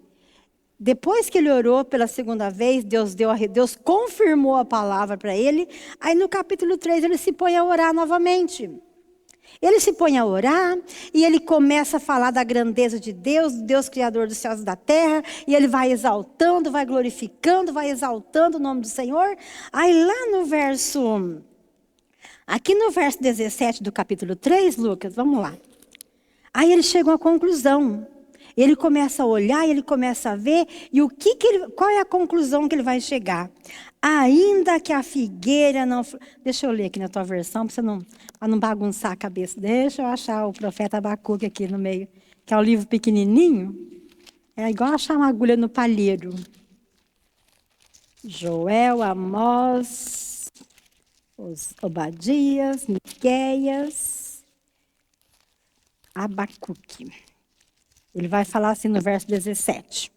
S4: Depois que ele orou pela segunda vez, Deus confirmou a palavra para ele. Aí no capítulo 3 ele se põe a orar novamente. Ele se põe a orar e ele começa a falar da grandeza de Deus, Deus criador dos céus e da terra, e ele vai exaltando, vai glorificando, vai exaltando o nome do Senhor. Aí lá no verso, aqui no verso 17 do capítulo 3, Lucas, vamos lá. Aí ele chega à conclusão. Ele começa a olhar, ele começa a ver, e qual é a conclusão que ele vai chegar? Ainda que a figueira não... Deixa eu ler aqui na tua versão, para não bagunçar a cabeça. Deixa eu achar o profeta Abacuque aqui no meio, que é um livro pequenininho. É igual achar uma agulha no palheiro. Joel, Amós, Obadias, Miqueias, Abacuque. Ele vai falar assim no verso 17.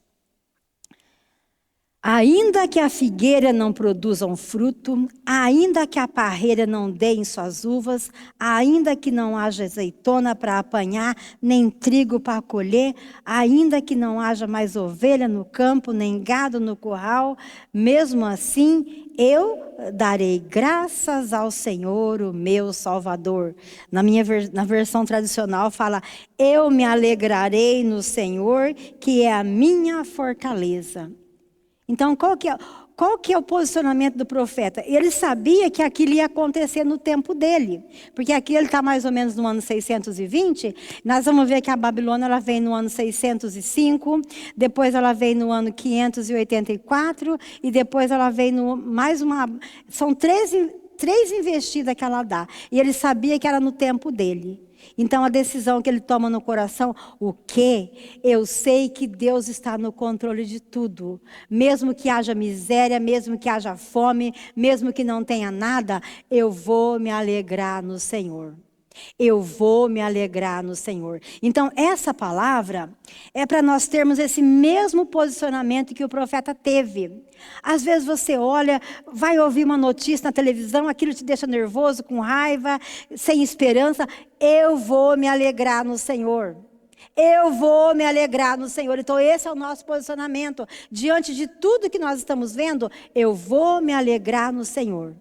S4: Ainda que a figueira não produza um fruto, ainda que a parreira não dê em suas uvas, ainda que não haja azeitona para apanhar, nem trigo para colher, ainda que não haja mais ovelha no campo, nem gado no curral, mesmo assim eu darei graças ao Senhor, o meu Salvador. Na versão tradicional fala, eu me alegrarei no Senhor, que é a minha fortaleza. Então, qual que é o posicionamento do profeta? Ele sabia que aquilo ia acontecer no tempo dele. Porque aqui ele está mais ou menos no ano 620. Nós vamos ver que a Babilônia ela vem no ano 605. Depois ela vem no ano 584. E depois ela vem no mais uma... São três investidas que ela dá. E ele sabia que era no tempo dele. Então, a decisão que ele toma no coração, o quê? Eu sei que Deus está no controle de tudo. Mesmo que haja miséria, mesmo que haja fome, mesmo que não tenha nada, eu vou me alegrar no Senhor. Eu vou me alegrar no Senhor. Então, essa palavra é para nós termos esse mesmo posicionamento que o profeta teve. Às vezes você olha, vai ouvir uma notícia na televisão, aquilo te deixa nervoso, com raiva, sem esperança. Eu vou me alegrar no Senhor. Eu vou me alegrar no Senhor. Então esse é o nosso posicionamento. Diante de tudo que nós estamos vendo, eu vou me alegrar no Senhor.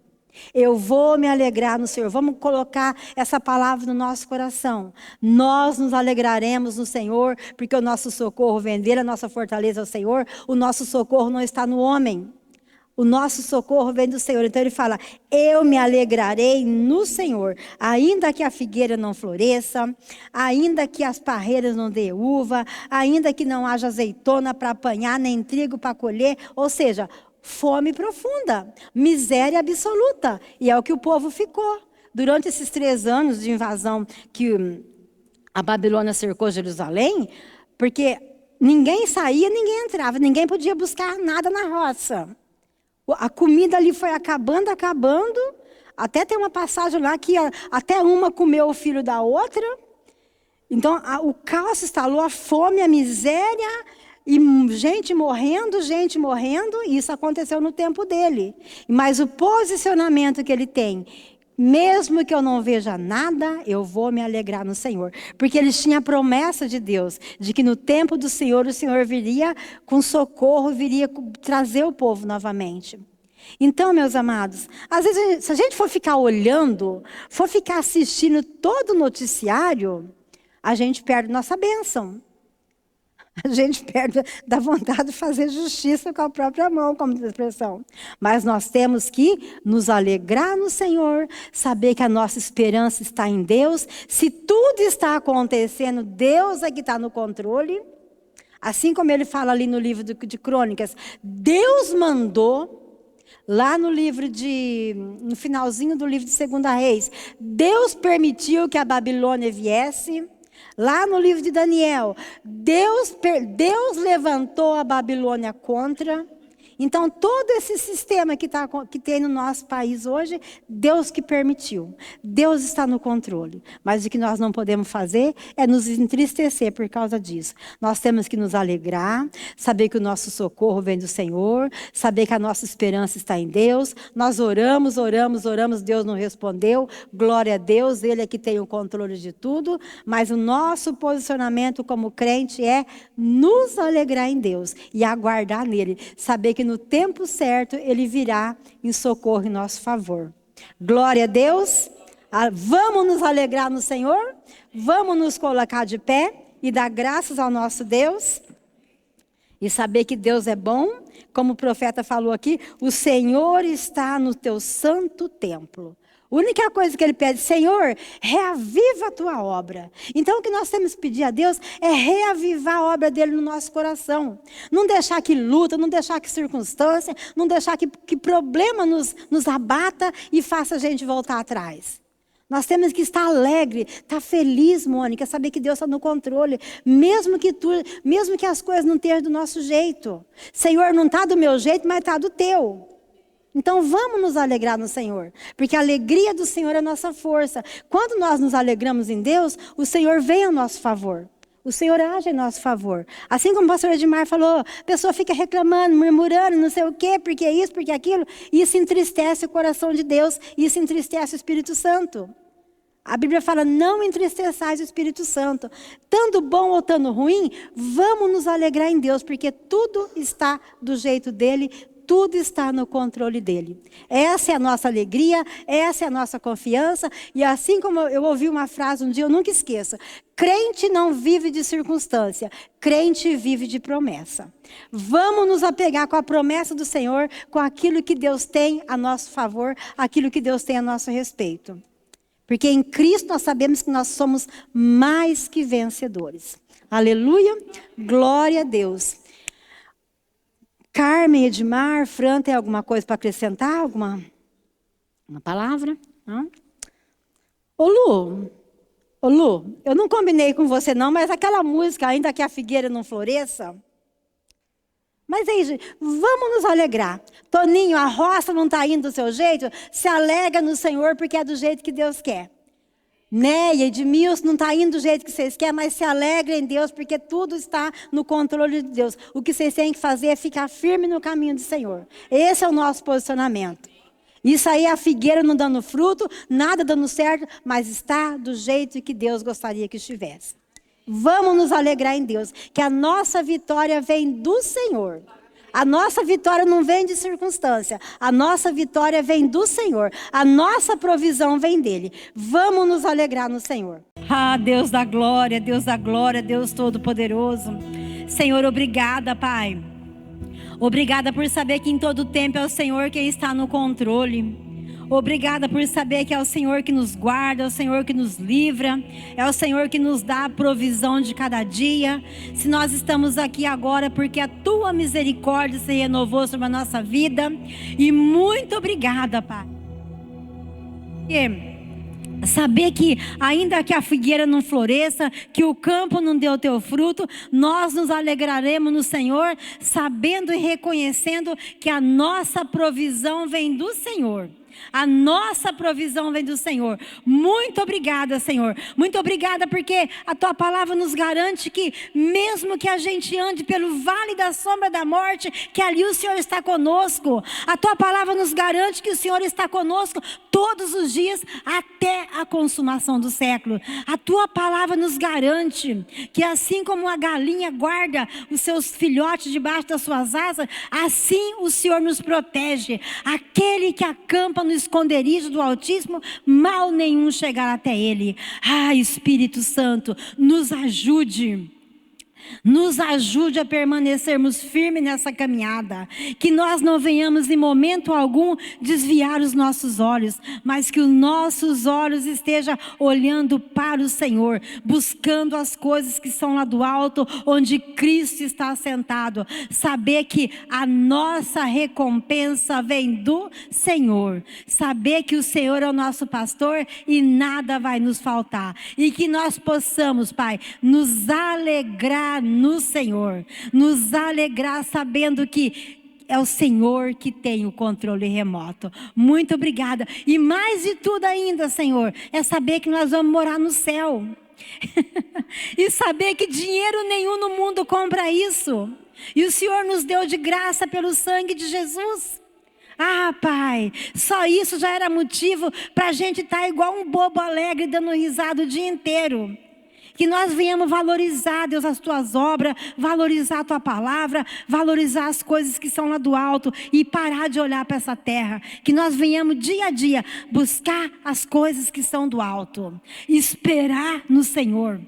S4: Eu vou me alegrar no Senhor. Vamos colocar essa palavra no nosso coração. Nós nos alegraremos no Senhor, porque o nosso socorro vem dele, a nossa fortaleza é o Senhor. O nosso socorro não está no homem. O nosso socorro vem do Senhor. Então ele fala, eu me alegrarei no Senhor. Ainda que a figueira não floresça, ainda que as parreiras não dê uva, ainda que não haja azeitona para apanhar, nem trigo para colher. Ou seja, fome profunda, miséria absoluta. E é o que o povo ficou. Durante esses 3 anos de invasão que a Babilônia cercou Jerusalém, porque ninguém saía, ninguém entrava, ninguém podia buscar nada na roça. A comida ali foi acabando, até tem uma passagem lá que até uma comeu o filho da outra. Então o caos se instalou, a fome, a miséria, e gente morrendo, e isso aconteceu no tempo dele. Mas o posicionamento que ele tem, mesmo que eu não veja nada, eu vou me alegrar no Senhor. Porque eles tinham a promessa de Deus, de que no tempo do Senhor, o Senhor viria com socorro, viria trazer o povo novamente. Então, meus amados, às vezes, se a gente for ficar olhando, for ficar assistindo todo o noticiário, a gente perde nossa bênção. A gente perde da vontade de fazer justiça com a própria mão, como diz a expressão. Mas nós temos que nos alegrar no Senhor, saber que a nossa esperança está em Deus. Se tudo está acontecendo, Deus é que está no controle. Assim como ele fala ali no livro de Crônicas, Deus mandou, lá no finalzinho do livro de 2 Reis, Deus permitiu que a Babilônia viesse. Lá no livro de Daniel, Deus levantou a Babilônia contra. Então, todo esse sistema que tem no nosso país hoje, Deus que permitiu. Deus está no controle. Mas o que nós não podemos fazer é nos entristecer por causa disso. Nós temos que nos alegrar, saber que o nosso socorro vem do Senhor, saber que a nossa esperança está em Deus. Nós oramos, Deus não respondeu. Glória a Deus, Ele é que tem o controle de tudo. Mas o nosso posicionamento como crente é nos alegrar em Deus e aguardar nele. Saber que no tempo certo Ele virá em socorro em nosso favor. Glória a Deus. Vamos nos alegrar no Senhor. Vamos nos colocar de pé e dar graças ao nosso Deus. E saber que Deus é bom. Como o profeta falou aqui, o Senhor está no teu santo templo. A única coisa que ele pede, Senhor, reaviva a tua obra. Então o que nós temos que pedir a Deus é reavivar a obra dele no nosso coração. Não deixar que luta, não deixar que circunstância, não deixar que problema nos abata e faça a gente voltar atrás. Nós temos que estar alegre, estar feliz, Mônica, saber que Deus está no controle, mesmo que as coisas não estejam do nosso jeito. Senhor, não está do meu jeito, mas está do teu. Então vamos nos alegrar no Senhor, porque a alegria do Senhor é a nossa força. Quando nós nos alegramos em Deus, o Senhor vem ao nosso favor. O Senhor age em nosso favor. Assim como o pastor Edmar falou, a pessoa fica reclamando, murmurando, não sei o quê, porque isso, porque aquilo. Isso entristece o coração de Deus, isso entristece o Espírito Santo. A Bíblia fala, não entristeçais o Espírito Santo. Tanto bom ou tanto ruim, vamos nos alegrar em Deus, porque tudo está do jeito dele, tudo está no controle dele. Essa é a nossa alegria, essa é a nossa confiança. E assim como eu ouvi uma frase um dia, eu nunca esqueço. Crente não vive de circunstância, crente vive de promessa. Vamos nos apegar com a promessa do Senhor, com aquilo que Deus tem a nosso favor, aquilo que Deus tem a nosso respeito. Porque em Cristo nós sabemos que nós somos mais que vencedores. Aleluia, glória a Deus. Carmen, Edmar, Fran, tem alguma coisa para acrescentar? Uma palavra? Não? Ô Lu, eu não combinei com você não, mas aquela música, ainda que a figueira não floresça. Mas aí, gente, vamos nos alegrar. Toninho, a roça não está indo do seu jeito? Se alegra no Senhor, porque é do jeito que Deus quer. Neia, Edmilson, não está indo do jeito que vocês querem, mas se alegrem em Deus, porque tudo está no controle de Deus. O que vocês têm que fazer é ficar firme no caminho do Senhor. Esse é o nosso posicionamento. Isso aí é a figueira não dando fruto, nada dando certo, mas está do jeito que Deus gostaria que estivesse. Vamos nos alegrar em Deus, que a nossa vitória vem do Senhor. A nossa vitória não vem de circunstância, a nossa vitória vem do Senhor, a nossa provisão vem dele. Vamos nos alegrar no Senhor. Ah, Deus da glória, Deus Todo-Poderoso. Senhor, obrigada, Pai. Obrigada por saber que em todo tempo é o Senhor quem está no controle. Obrigada por saber que é o Senhor que nos guarda, é o Senhor que nos livra, é o Senhor que nos dá a provisão de cada dia. Se nós estamos aqui agora porque a Tua misericórdia se renovou sobre a nossa vida. E muito obrigada, Pai. Saber que ainda que a figueira não floresça, que o campo não dê o teu fruto, nós nos alegraremos no Senhor, sabendo e reconhecendo que a nossa provisão vem do Senhor. A nossa provisão vem do Senhor. Muito obrigada, Senhor. Muito obrigada porque a Tua palavra nos garante que mesmo que a gente ande pelo vale da sombra da morte, que ali o Senhor está conosco. A Tua palavra nos garante que o Senhor está conosco todos os dias até a consumação do século. A Tua palavra nos garante que assim como a galinha guarda os seus filhotes debaixo das suas asas, assim o Senhor nos protege. Aquele que acampa no esconderijo do Altíssimo, mal nenhum chegará até ele. Ah, Espírito Santo, nos ajude. Nos ajude a permanecermos firmes nessa caminhada. Que nós não venhamos em momento algum desviar os nossos olhos, mas que os nossos olhos estejam olhando para o Senhor, buscando as coisas que são lá do alto, onde Cristo está sentado. Saber que a nossa recompensa vem do Senhor. Saber que o Senhor é o nosso pastor e nada vai nos faltar. E que nós possamos, Pai, nos alegrar no Senhor, nos alegrar sabendo que é o Senhor que tem o controle remoto. Muito obrigada. E mais de tudo ainda, Senhor, é saber que nós vamos morar no céu. E saber que dinheiro nenhum no mundo compra isso. E o Senhor nos deu de graça pelo sangue de Jesus. Ah, Pai, só isso já era motivo para a gente estar igual um bobo alegre dando risada o dia inteiro. Que nós venhamos valorizar, Deus, as Tuas obras, valorizar a Tua palavra, valorizar as coisas que são lá do alto e parar de olhar para essa terra. Que nós venhamos dia a dia buscar as coisas que são do alto. Esperar no Senhor.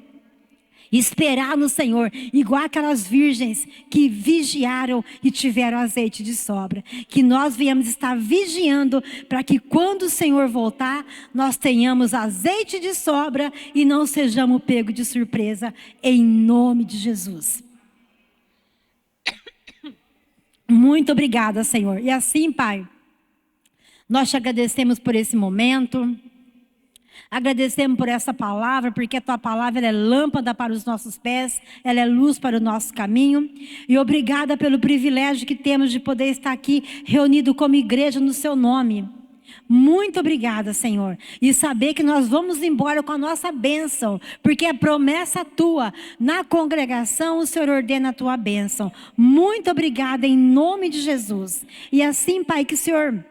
S4: Esperar no Senhor, igual aquelas virgens que vigiaram e tiveram azeite de sobra. Que nós venhamos estar vigiando para que quando o Senhor voltar, nós tenhamos azeite de sobra e não sejamos pegos de surpresa, em nome de Jesus. Muito obrigada, Senhor. E assim, Pai, nós te agradecemos por esse momento. Agradecemos por essa palavra, porque a Tua palavra ela é lâmpada para os nossos pés, ela é luz para o nosso caminho. E obrigada pelo privilégio que temos de poder estar aqui reunido como igreja no Seu nome.
S5: Muito obrigada, Senhor. E saber que nós vamos embora com a nossa bênção, porque é promessa tua. Na congregação, o Senhor ordena a tua bênção. Muito obrigada em nome de Jesus. E assim, Pai, que o Senhor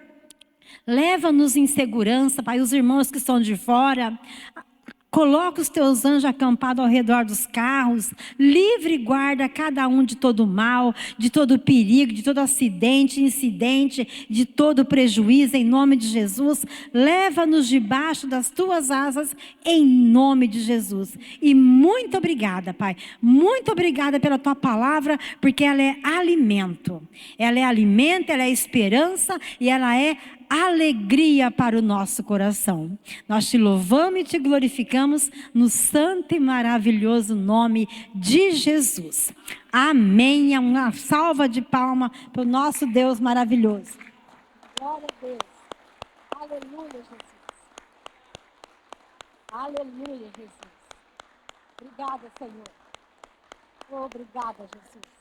S5: leva-nos em segurança, Pai, os irmãos que estão de fora. Coloca os teus anjos acampados ao redor dos carros, livre e guarda cada um de todo mal, de todo perigo, de todo acidente, incidente, de todo prejuízo, em nome de Jesus. Leva-nos debaixo das tuas asas, em nome de Jesus. E muito obrigada, Pai, muito obrigada pela tua palavra, porque ela é alimento, ela é esperança e ela é alegria para o nosso coração. Nós te louvamos e te glorificamos no santo e maravilhoso nome de Jesus. Amém. Uma salva de palmas para o nosso Deus maravilhoso. Glória a Deus. Aleluia, Jesus. Aleluia, Jesus. Obrigada, Senhor. Obrigada, Jesus.